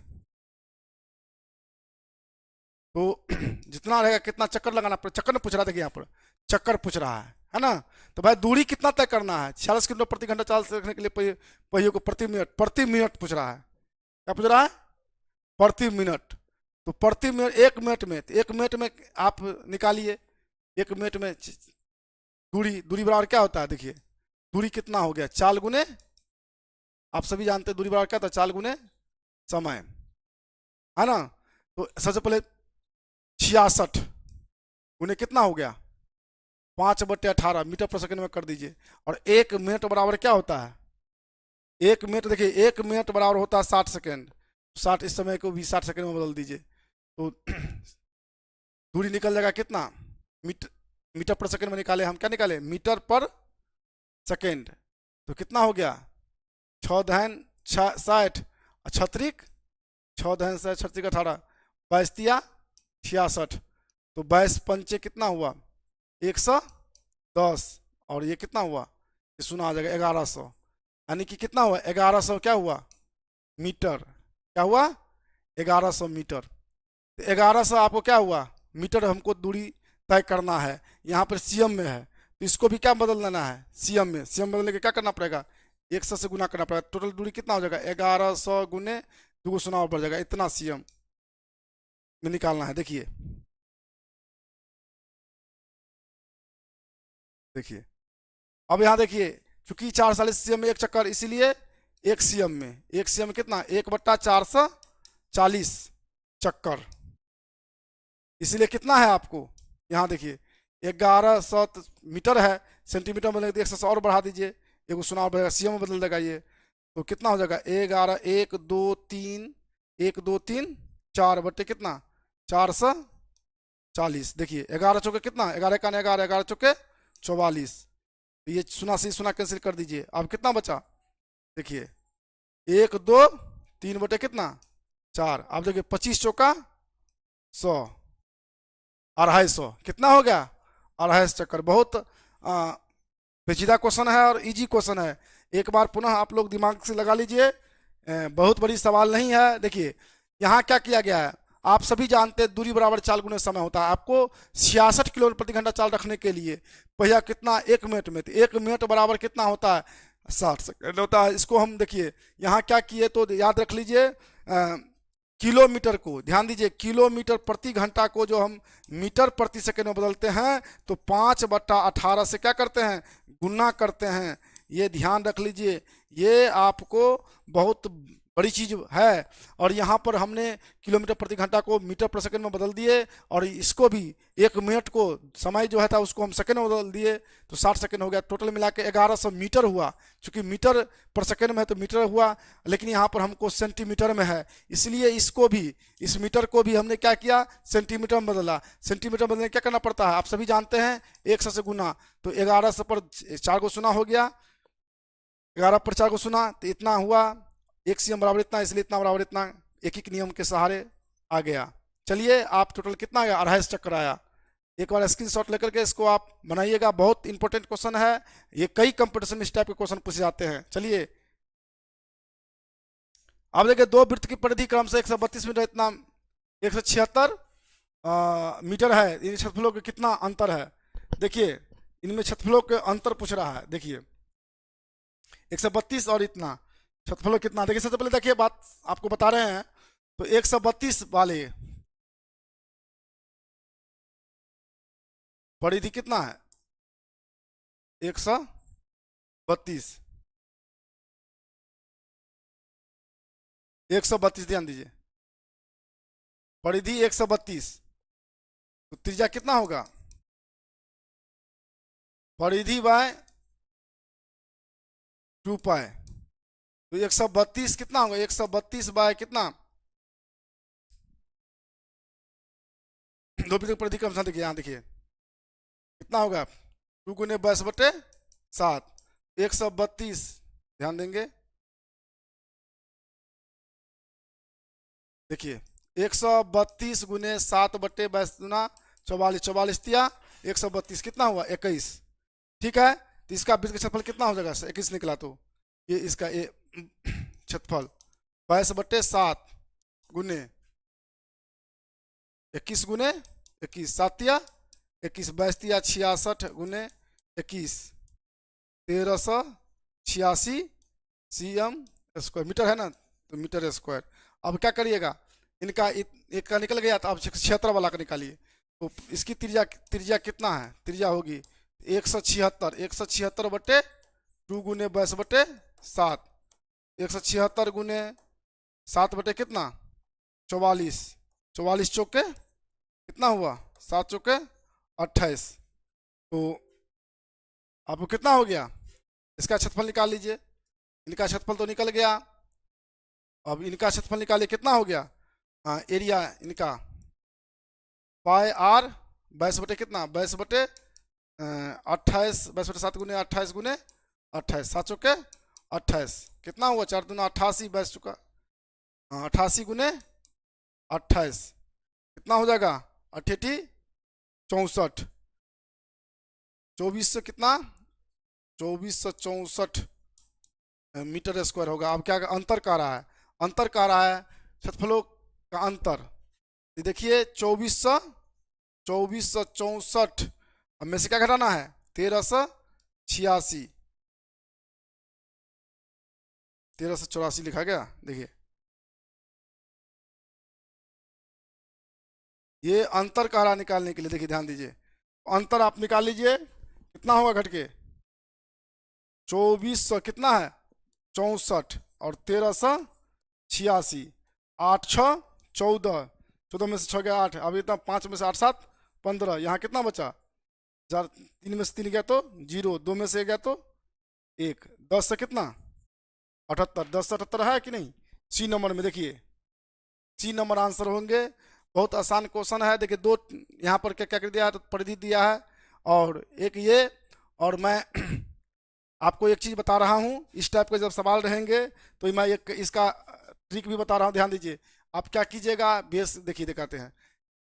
तो जितना रहेगा, कितना चक्कर लगाना पड़ेगा, चक्कर में पूछ रहा था कि यहाँ पर चक्कर पूछ रहा है ना? तो भाई दूरी कितना तय करना है? 46 किलोमीटर प्रति घंटा चाल से रखने के लिए पहियों को प्रति मिनट पूछ रहा है। क्या पूछ रहा है? प्रति मिनट। तो प्रति मिनट, एक मिनट में, तो एक मिनट में आप निकालिए, एक मिनट में दूरी, दूरी बराबर क्या होता है? देखिए दूरी कितना हो गया? चाल गुने, आप सभी जानते हैं दूरी बराबर क्या था? चाल गुने समय, है ना? तो सबसे पहले 66 गुने कितना हो गया? 5/18 मीटर पर सेकंड में कर दीजिए। और एक मिनट बराबर क्या होता है? एक मिनट, देखिए एक मिनट बराबर होता है 60 सेकंड। 60, इस समय को भी 60 सेकंड में बदल दीजिए, तो दूरी निकल जाएगा कितना? मीटर पर सेकंड में निकाले हम, क्या निकाले? मीटर पर सेकंड। तो कितना हो गया? 6 धन 60, छत्रिक 6 धन 60, छत्रिक 18, 22 66। तो 22 पंचे कितना हुआ? 110। और ये कितना हुआ? ये सुना आ जाएगा 1100। यानी कि कितना हुआ? 1100 क्या हुआ? मीटर। क्या हुआ? 1100 मीटर। 1100 आपको क्या हुआ? मीटर हमको दूरी तय करना है। यहाँ पर सीएम में है, तो इसको भी क्या बदल देना है? सीएम में। सीएम बदलने के क्या करना पड़ेगा? 100 से गुना करना पड़ेगा। टोटल दूरी कितना हो जाएगा? 1100 गुने 2 सुना बढ़ जाएगा, इतना सीएम में निकालना है। देखिए देखिए अब यहाँ देखिए, चूंकि 440 सीएम में एक चक्कर, इसीलिए एक सीएम में, एक सीएम में कितना? 1/440 चक्कर। इसीलिए कितना है आपको? यहाँ देखिए 1100 मीटर है, सेंटीमीटर में 100 से और बढ़ा दीजिए, एक सुना और बढ़ेगा, सीएम में बदल देगा ये। तो कितना हो जाएगा? 11, 1 2 3, 1 2 3 4 बटे कितना? 440। देखिए 11 चौके कितना? 11 का 11, 11 चौके 44। ये सुना से सुना कैंसिल कर दीजिए। अब कितना बचा? देखिए 1 2 3 बटे कितना? 4। अब देखिए 25 चौका 100, 250। कितना हो गया? 250 चक्कर। बहुत पेचीदा क्वेश्चन है और इजी क्वेश्चन है। एक बार पुनः आप लोग दिमाग से लगा लीजिए, बहुत बड़ी सवाल नहीं है। देखिए यहाँ क्या किया गया है, आप सभी जानते हैं दूरी बराबर चाल गुने समय होता है। आपको 66 किलोमीटर प्रति घंटा चाल रखने के लिए पहिया कितना? 1 मिनट में, तो 1 मिनट बराबर कितना होता है? 60 सेकंड होता है। इसको हम देखिए यहाँ क्या किए, तो याद रख लीजिए, किलोमीटर को ध्यान दीजिए, किलोमीटर प्रति घंटा को जो हम मीटर प्रति सेकंड में बदलते हैं, तो 5/18 से क्या करते हैं? गुना करते हैं। ये ध्यान रख लीजिए, ये आपको बहुत बड़ी चीज है। और यहाँ पर हमने किलोमीटर प्रति घंटा को मीटर प्रति सेकंड में बदल दिए, और इसको भी 1 मिनट को समय जो है था उसको हम सेकंड में बदल दिए, तो 60 सेकंड हो गया। टोटल मिला के 1100 मीटर हुआ। चूंकि मीटर पर सेकंड में है तो मीटर हुआ, लेकिन यहाँ पर हमको सेंटीमीटर में है, इसलिए इसको भी, इस मीटर को भी हमने क्या किया, सेंटीमीटर में बदला। सेंटीमीटर बदलने क्या करना पड़ता है, आप सभी जानते हैं, 100 से गुना। तो 1100 पर 4 को सुना हो गया, 11 पर 4 को सुना तो इतना हुआ। 1 बराबर इतना, इसलिए इतना बराबर इतना, एक एक नियम के सहारे आ गया। चलिए, आप टोटल कितना आया, 250 चक्कर आया। एक बार स्क्रीनशॉट लेकर के इसको आप बनाइएगा, बहुत इंपॉर्टेंट क्वेश्चन है ये, कई कंपटीशन में इस टाइप के क्वेश्चन पूछे जाते हैं। चलिए, अब देखिए, 2 वृत्त की परिधि क्रम से 132 मीटर, इतना 176 मीटर है। इन क्षेत्रफलों के कितना अंतर है, देखिए इनमें क्षेत्रफलों के अंतर पूछ रहा है। देखिए 132 और इतना क्षेत्रफल कितना, देखिए सबसे पहले देखिए बात आपको बता रहे हैं। तो 132 वाले परिधि कितना है, 132, 132 ध्यान दीजिए, परिधि 132, तो त्रिज्या कितना होगा, परिधि बाय 2 पाई। तो 132 कितना होगा, 132 बाय कितना, 2 मीटर परिधि क्रम से, देखिए यहाँ देखिए कितना होगा, 2 गुने 22/7, 132 ध्यान देंगे। देखिए 132 गुने 7/22 गुना 44, 44 दिया 132 कितना हुआ, 21। ठीक है, तो इसका वृत्त का क्षेत्रफल कितना हो जाएगा, 21 निकला। तो ये इसका क्षेत्रफल 22/7 गुने 21 गुने 21, 7 दिया 21, 22 दिया 66 गुने 21, 1386 cm स्क्वायर, मीटर है ना, तो मीटर स्क्वायर। अब क्या करिएगा, इनका एक का निकल गया, तो अब 76 वाला का निकालिए। तो इसकी त्रिज्या कितना है, त्रिज्या होगी 176, 176/2 गुने 22/7, 176 गुने 7 बटे कितना, 44, 44 चौके कितना हुआ, 7 चौके 28। तो आपको कितना हो गया, इसका क्षेत्रफल निकाल लीजिए। इनका क्षेत्रफल तो निकल गया, अब इनका क्षेत्रफल निकालिए, कितना हो गया, एरिया इनका पाई आर 22 बटे कितना, 22/28, 22/7 गुने 28 गुने 28, 7 चौके 28, कितना हुआ, 4 दूना 88, 22 चुका 88 गुने 28 कितना हो जाएगा, 88 64, 2400 कितना, 2464 मीटर स्क्वायर होगा। अब क्या अंतर कह रहा है, अंतर कह रहा है क्षेत्रफलों का अंतर। देखिए 2464 अब में से क्या घटाना है, 1386, 1384 लिखा गया। देखिए ये अंतर कह रहा निकालने के लिए, देखिए ध्यान दीजिए, अंतर आप निकाल लीजिए कितना होगा घट के, 2400 कितना है 64 और 1386, 8 6 14, 14 में से 6 गया 8, अब इतना 5 में से 8 7 15, यहाँ कितना बचा, 3 में से 3 गया तो 0, 2 में से गया तो 1, 10 से कितना 78, 10 से 78 है कि नहीं। सी नंबर में देखिए, सी नंबर आंसर होंगे। बहुत आसान क्वेश्चन है। देखिए 2 यहाँ पर क्या क्या कर दिया है, तो परिधि दिया है और एक ये, और मैं आपको एक चीज़ बता रहा हूँ, इस टाइप के जब सवाल रहेंगे तो मैं एक इसका ट्रिक भी बता रहा हूँ, ध्यान दीजिए। आप क्या कीजिएगा, बेस देखिए दिखाते हैं,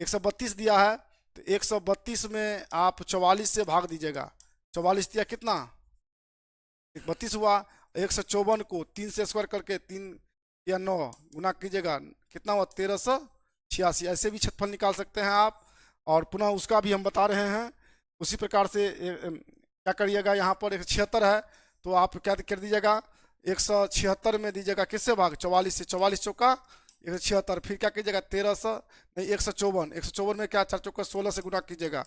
132 दिया है तो 132 में आप 44 से भाग दीजिएगा, 44 दिया कितना 32 हुआ, 154 को 3 से स्क्वायर करके 3 या 9 गुना कीजिएगा, कितना हुआ 1386। ऐसे भी क्षेत्रफल निकाल सकते हैं आप, और पुनः उसका भी हम बता रहे हैं। उसी प्रकार से क्या करिएगा, यहाँ पर 176 है तो आप क्या कर दीजिएगा, 176 में दीजिएगा किससे भाग, 44 से, 44 चौका 176, फिर क्या कीजिएगा 1300 नहीं 154, 154 में क्या 4 चौका 16 से गुना कीजिएगा,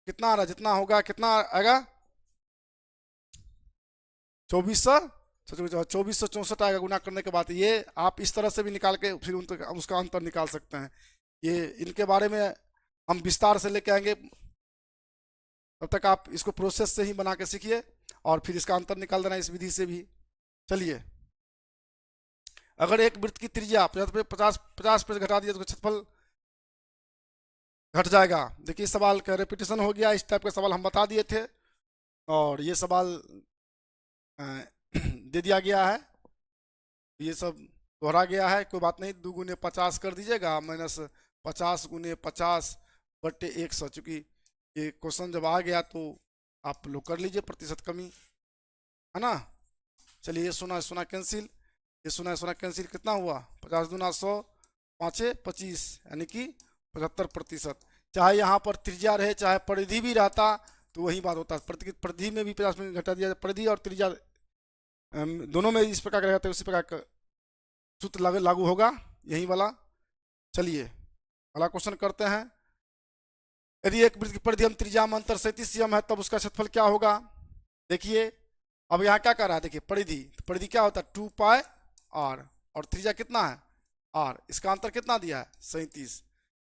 कितना आ रहा है, जितना होगा कितना आएगा 2400 2464 आएगा गुना करने के बाद। ये आप इस तरह से भी निकाल के फिर उसका अंतर निकाल सकते हैं। ये इनके बारे में हम विस्तार से लेके आएंगे, तब तक आप इसको प्रोसेस से ही बना के सीखिए और फिर इसका अंतर निकाल देना इस विधि से भी। चलिए, अगर एक वृत्त की त्रिज्या 50% घटा दिया तो क्षेत्रफल घट जाएगा। देखिए सवाल का रिपीटेशन हो गया, इस टाइप का सवाल हम बता दिए थे और ये सवाल दे दिया गया है, ये सब दोहरा गया है, कोई बात नहीं। 2 गुने 50 कर दीजिएगा माइनस 50 गुने 50 बट्टे 100। चूंकि ये क्वेश्चन जब आ गया तो आप लोग कर लीजिए प्रतिशत कमी, है ना। चलिए, ये सोना कैंसिल, ये सोना कैंसिल, कितना हुआ 50 दूना 100, 5 25, यानी कि 75%। चाहे यहाँ पर त्रिज्या रहे चाहे परिधि भी रहता तो वही बात होता। परिधि में भी 50% घटा दिया, परिधि और त्रिज्या दोनों में इस प्रकार का रहता है, उसी प्रकार का सूत्र लागू होगा, यही वाला। चलिए अगला क्वेश्चन करते हैं। यदि एक वृत्त की परिधि एवं त्रिज्या में अंतर 37 cm है तब उसका क्षेत्रफल क्या होगा। देखिए अब यहाँ क्या कर रहा है, देखिए परिधि क्या होता है 2 पाई r, और त्रिज्या कितना है r, इसका अंतर कितना दिया है 37।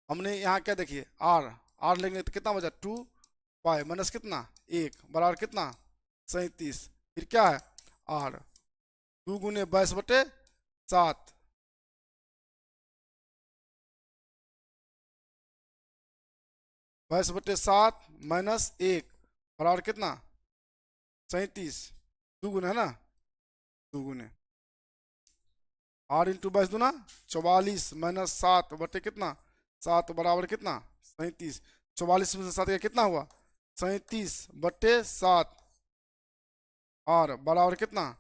हमने यहाँ क्या देखिए r लेंगे तो कितना बचा 2 पाई माइनस कितना 1 बराबर कितना 37। फिर क्या है r 2 गुने 22/7, 22/7 माइनस 1 बराबर कितना 37। 2 गुने है ना, 2 गुने r इंटू 22 दूना 44 माइनस 7 बटे कितना 7 बराबर कितना 37। 44 में से 7 का कितना हुआ 37/7 और बराबर कितना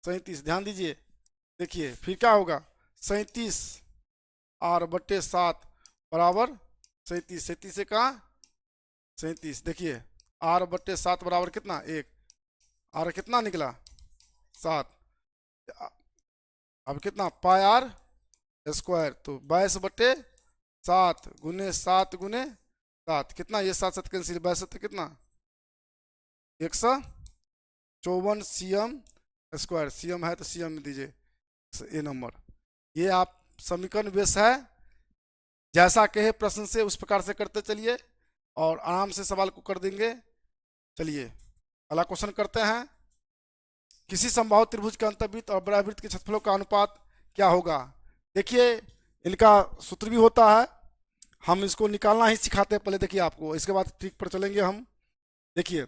37। ध्यान दीजिए, देखिए फिर क्या होगा 37 r/7 बराबर 37। 37 से कहा 37, देखिए r/7 बराबर कितना 1, r कितना निकला 7, अब कितना पाई r स्क्वायर, तो 22/7 गुने 7 गुने 7 कितना, ये 7 7 कैंसिल, 22 कितना 154 cm स्क्वायर। cm है तो cm में दीजिए ए नंबर। ये आप समीकरण बेस है, जैसा कहे प्रश्न से उस प्रकार से करते चलिए और आराम से सवाल को कर देंगे। चलिए अगला क्वेश्चन करते हैं। किसी समबाहु त्रिभुज के अंतर्वृत्त और बरावृत्त के क्षेत्रफलों का अनुपात क्या होगा। देखिए इनका सूत्र भी होता है, हम इसको निकालना ही सिखाते हैं पहले, देखिए आपको, इसके बाद ट्रिक पर चलेंगे हम। देखिए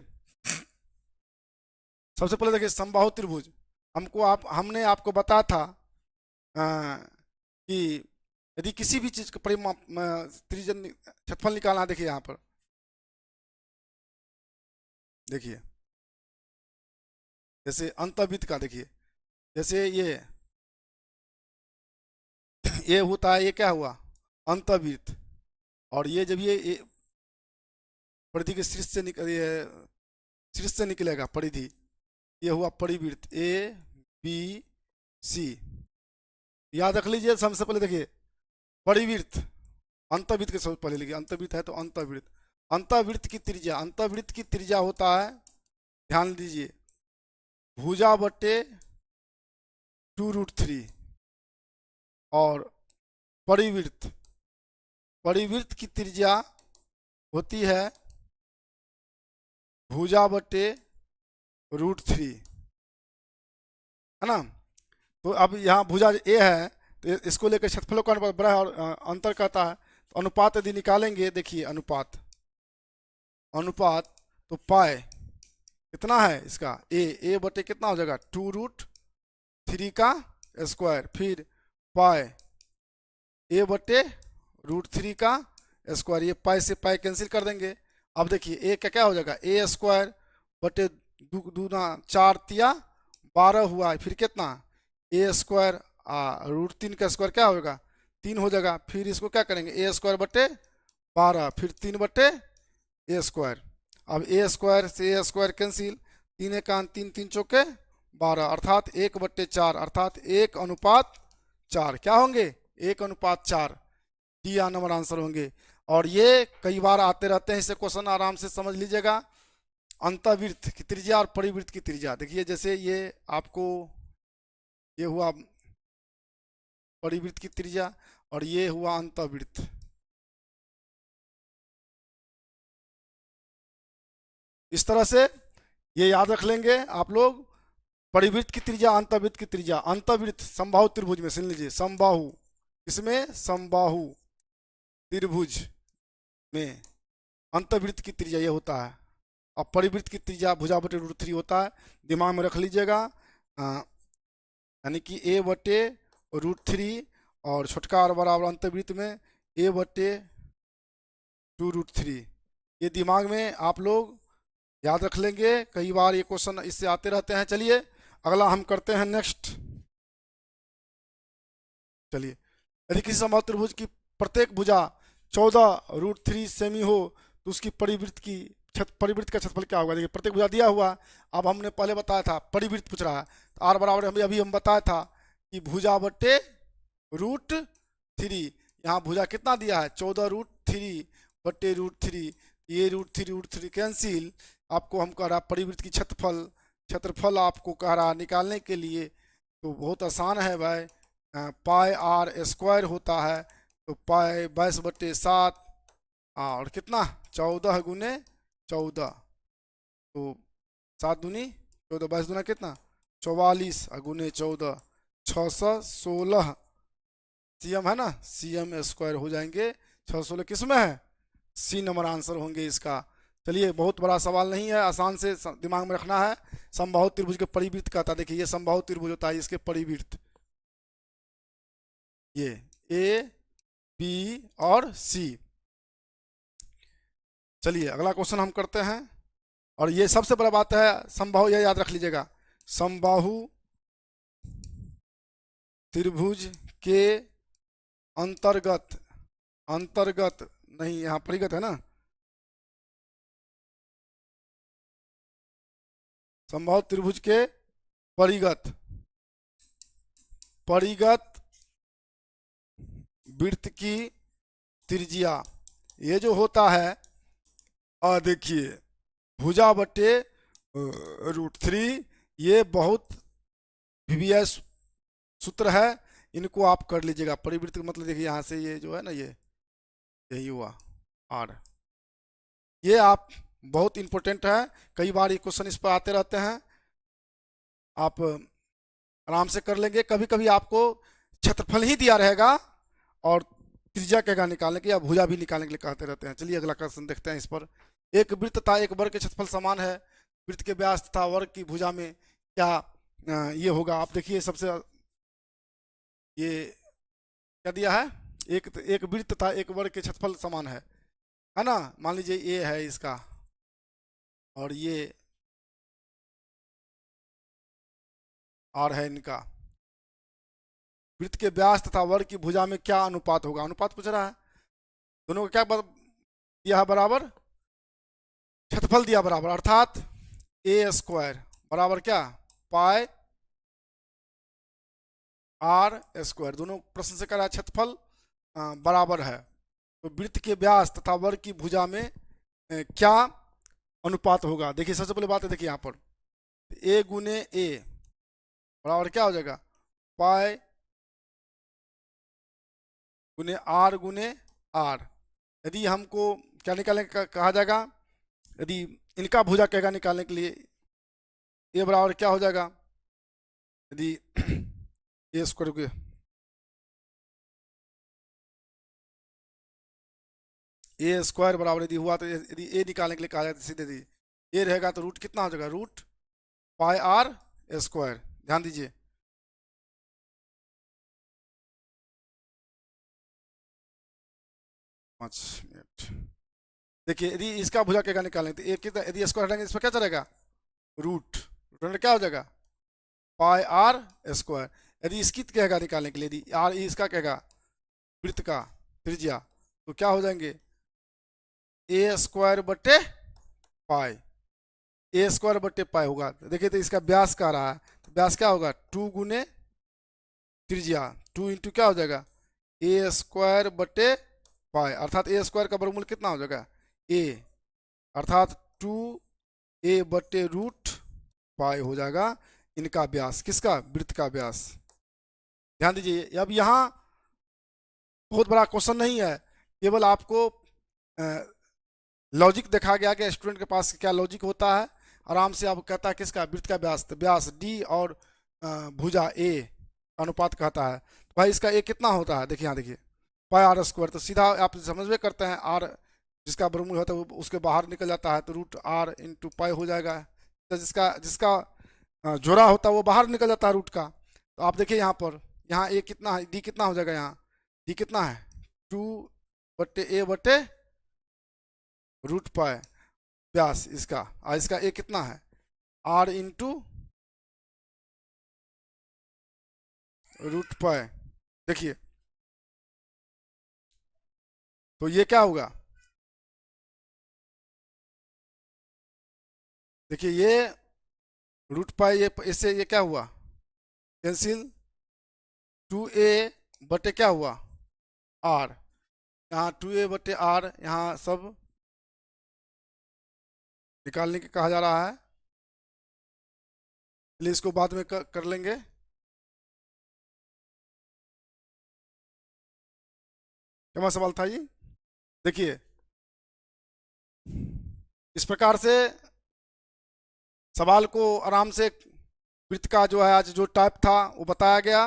सबसे पहले देखिए समबाहु त्रिभुज, हमने आपको बताया था कि यदि किसी भी चीज का परिमाप त्रिजन क्षेत्रफल निकालना, देखिए यहाँ पर देखिए जैसे अंतर्वृत्त का, देखिए जैसे ये होता है, ये क्या हुआ अंतर्वृत्त, और ये जब ये परिधि के शीर्ष से निकलेगा परिधि, ये हुआ परिवृत्त ए बी सी। याद रख लीजिए सबसे पहले देखिए परिवृत्त, अंतर्वृत्त के सबसे पहले लिखिए, अंतर्वृत्त है तो अंतर्वृत्त की त्रिज्या होता है, ध्यान दीजिए भुजा बट्टे 2√3, और परिवृत्त की त्रिज्या होती है भुजा बट्टे √3, है ना। तो अब यहाँ भुजा ए है तो इसको लेकर क्षेत्रफलों का अनुपात बड़ा और अंतर करता है, तो अनुपात यदि निकालेंगे, देखिए अनुपात तो पाए कितना है इसका ए बटे कितना हो जाएगा 2√3 का स्क्वायर, फिर पाए ए बटे √3 का स्क्वायर, ये पाई से पाई कैंसिल कर देंगे। अब देखिए ए का क्या हो जाएगा ए स्क्वायर बटे 2×4 = 12 हुआ, फिर कितना ए स्क्वायर √3 का स्क्वायर क्या होगा 3 हो जाएगा, फिर इसको क्या करेंगे ए स्क्वायर बटे 12, फिर 3 बटे ए स्क्वायर। अब ए स्क्वायर से ए स्क्वायर कैंसिल, 3 × 3 3 चौके 12, अर्थात 1/4, अर्थात 1:4 क्या होंगे 1:4 डी नंबर आंसर होंगे। और ये कई बार आते रहते हैं, इसे क्वेश्चन आराम से समझ लीजिएगा। अंतर्वृत्त की त्रिज्या और परिवृत्त की त्रिज्या, देखिए जैसे ये आपको ये हुआ परिवृत्त की त्रिज्या और ये हुआ अंतःवृत्त। इस तरह से ये याद रख लेंगे आप लोग। परिवृत्त की त्रिज्या, अंतःवृत्त की त्रिज्या। अंतःवृत्त समबाहु त्रिभुज में, सुन लीजिए, समबाहु, इसमें समबाहु त्रिभुज में अंतःवृत्त की त्रिज्या ये होता है। और परिवृत्त की त्रिज्या भुजा बटे √3 होता है। दिमाग में रख लीजिएगा, यानी कि a बटे √3 और छोटका और बराबर अंतःवृत्त में a बटे 2√3। ये दिमाग में आप लोग याद रख लेंगे, कई बार ये क्वेश्चन इससे आते रहते हैं। चलिए अगला हम करते हैं नेक्स्ट। चलिए, यदि किसी समबाहु त्रिभुज की प्रत्येक भुजा 14√3 सेमी हो तो उसकी परिवृत्त का क्षेत्रफल क्या होगा। देखिए प्रत्येक भुजा दिया हुआ, अब हमने पहले बताया था परिवृत्त पूछ रहा है, तो r बराबर अभी हम बताया था कि भुजा बटे √3। यहाँ भुजा कितना दिया है, 14√3 बटे √3। ये √3 कैंसिल, आपको हम कह रहा परिवृत्त की क्षेत्रफल आपको कह रहा निकालने के लिए। तो बहुत आसान है भाई, पाई r स्क्वायर होता है, तो पाई 22/7 और कितना 14 गुने 14, तो 7 दूनी 14, 22 दूना कितना 44 गुने 14, 616 सीएम है ना, सीएम स्क्वायर हो जाएंगे। 616 किस में है, सी नंबर आंसर होंगे इसका। चलिए बहुत बड़ा सवाल नहीं है, आसान से दिमाग में रखना है। समबाहु त्रिभुज के परिवृत्त का था, देखिए ये समबाहु त्रिभुज होता है, इसके परिवृत्त ये ए बी और सी। चलिए अगला क्वेश्चन हम करते हैं, और ये सबसे बड़ा बात है समबाहु, यह याद रख लीजिएगा, समबाहु त्रिभुज के अंतर्गत नहीं, यहाँ परिगत है ना, समबाहु त्रिभुज के परिगत वृत्त की त्रिज्या, ये जो होता है, और देखिए भुजा बटे √3, ये बहुत VBS सूत्र है, इनको आप कर लीजिएगा। परिवृत्त का मतलब देखिए यहाँ से ये जो है ना, ये यही हुआ R, ये आप बहुत इंपॉर्टेंट है, कई बार ये क्वेश्चन इस पर आते रहते हैं, आप आराम से कर लेंगे। कभी कभी आपको क्षेत्रफल ही दिया रहेगा और त्रिज्या कहेगा निकालने के, या भुजा भी निकालने के लिए कहते रहते हैं। चलिए अगला क्वेश्चन देखते हैं इस पर। एक वृत्त तथा एक वर्ग के क्षेत्रफल समान है, वृत्त के व्यास तथा वर्ग की भुजा में क्या ये होगा। आप देखिए सबसे ये क्या दिया है, एक वृत्त तथा एक वर्ग के क्षेत्रफल समान है ना। मान लीजिए ये है इसका, और ये R है इनका। वृत्त के व्यास तथा वर्ग की भुजा में क्या अनुपात होगा, अनुपात पूछ रहा है। दोनों को क्या दिया है, बराबर क्षेत्रफल दिया बराबर, अर्थात a² बराबर क्या पाई r²। दोनों प्रश्न से कह रहा है क्षेत्रफल बराबर है, तो वृत्त के व्यास तथा वर्ग की भुजा में क्या अनुपात होगा। देखिए सबसे पहले बात है, देखिए यहाँ पर a गुने a बराबर क्या हो जाएगा, पाई गुने r गुने r। यदि हमको क्या निकालने कहा जाएगा, यदि इनका भुजा कहेगा निकालने के लिए, a बराबर क्या हो जाएगा, यदि a² a² बराबर यदि हुआ, तो यदि a निकालने के लिए कहा जाए तो सीधे a रहेगा, तो रूट कितना हो जाएगा, रूट पाई r²। ध्यान दीजिए, देखिए यदि इसका भुजा कहेगा निकालने, तो एक कितना, यदि स्क्वायर हटाएंगे इस पर क्या चलेगा, रूट क्या हो जाएगा, पाई r²। यदि इसकी कहेगा निकालने के लिए, यदि r इसका कहेगा वृत्त का त्रिज्या, तो क्या हो जाएंगे, a² बटे पाई, a² बटे पाई होगा। देखिए तो इसका व्यास कह रहा है, तो व्यास क्या होगा, 2 गुने त्रिज्या, 2 इंटू क्या हो जाएगा, a² बटे पाई, अर्थात a² का वर्गमूल कितना हो जाएगा, a, अर्थात 2a बटे √पाई हो जाएगा इनका व्यास, किसका, वृत्त का व्यास। ध्यान दीजिए, अब यहाँ बहुत बड़ा क्वेश्चन नहीं है, केवल आपको लॉजिक देखा गया कि स्टूडेंट के पास क्या लॉजिक होता है। आराम से आप कहता है किसका, वृत्त का व्यास, तो व्यास डी और भुजा ए अनुपात कहता है। तो भाई इसका ए कितना होता है, देखिए यहाँ देखिए, पाई आर स्क्वायर, तो सीधा आप समझ में करते हैं, आर जिसका वर्गमूल होता है वो उसके बाहर निकल जाता है, तो रूट आर इंटू पाई हो जाएगा। तो जिसका जिसका जोड़ा होता है वो बाहर निकल जाता है रूट का। तो आप देखिए यहाँ पर, यहाँ ए कितना है, डी कितना हो जाएगा, यहाँ डी कितना है, 2/a/, रूट पाई व्यास इसका, और इसका ए कितना है, आर इंटू रूट पाई। देखिए तो ये क्या होगा, देखिए ये रूट पाई, ये इससे ये क्या हुआ, कैंसिल, 2a/, क्या हुआ, आर, यहाँ 2a/r, यहाँ सब निकालने के कहा जा रहा है, इसलिए इसको बाद में कर लेंगे। क्या सवाल था ये, देखिए इस प्रकार से सवाल को आराम से, वृत्त का जो है आज जो टाइप था वो बताया गया।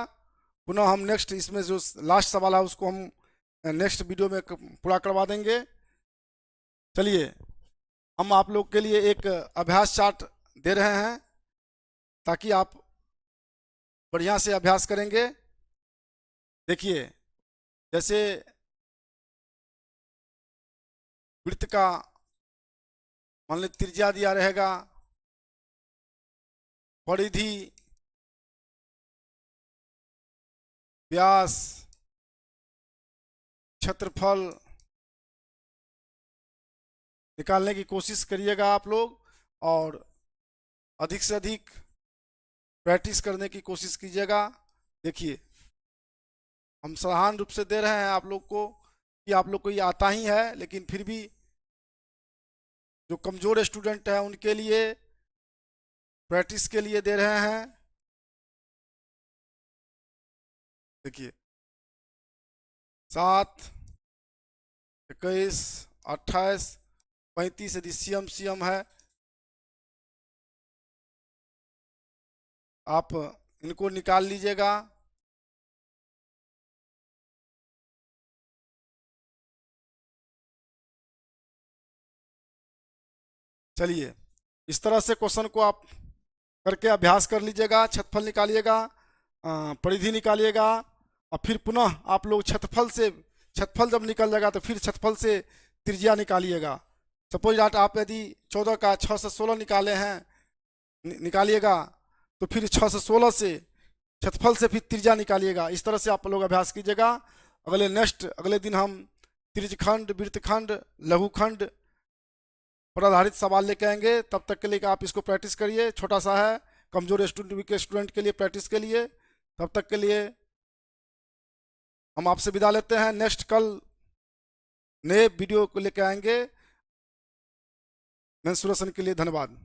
पुनः हम नेक्स्ट, इसमें जो लास्ट सवाल है उसको हम नेक्स्ट वीडियो में पूरा करवा देंगे। चलिए हम आप लोग के लिए एक अभ्यास चार्ट दे रहे हैं ताकि आप बढ़िया से अभ्यास करेंगे। देखिए जैसे वृत्त का मान लीजिए त्रिज्या दिया रहेगा, परिधि, व्यास, क्षेत्रफल निकालने की कोशिश करिएगा आप लोग, और अधिक से अधिक प्रैक्टिस करने की कोशिश कीजिएगा। देखिए हम साधारण रूप से दे रहे हैं आप लोग को कि आप लोग को ये आता ही है, लेकिन फिर भी जो कमजोर स्टूडेंट है उनके लिए प्रैक्टिस के लिए दे रहे हैं। देखिए 7, 21, 28, 35 यदि सीएम सीएम है, आप इनको निकाल लीजिएगा। चलिए इस तरह से क्वेश्चन को आप करके अभ्यास कर लीजिएगा, क्षेत्रफल निकालिएगा, परिधि निकालिएगा, और फिर पुनः आप लोग क्षेत्रफल से, क्षेत्रफल जब निकल जाएगा तो फिर क्षेत्रफल से त्रिज्या निकालिएगा। सपोज डाट आप यदि 14 का 6 से 16 निकाले हैं, निकालिएगा, तो फिर 6 से 16 से क्षेत्रफल से फिर त्रिज्या निकालिएगा। इस तरह से आप लोग अभ्यास कीजिएगा। अगले दिन हम त्रिज्यखंड, वृत्तखंड, लघुखंड पर आधारित सवाल लेके आएंगे। तब तक के लिए आप इसको प्रैक्टिस करिए, छोटा सा है, कमजोर स्टूडेंट के लिए प्रैक्टिस के लिए। तब तक के लिए हम आपसे विदा लेते हैं। नेक्स्ट कल नए वीडियो को लेकर आएंगे। मेंसुरेशन के लिए धन्यवाद।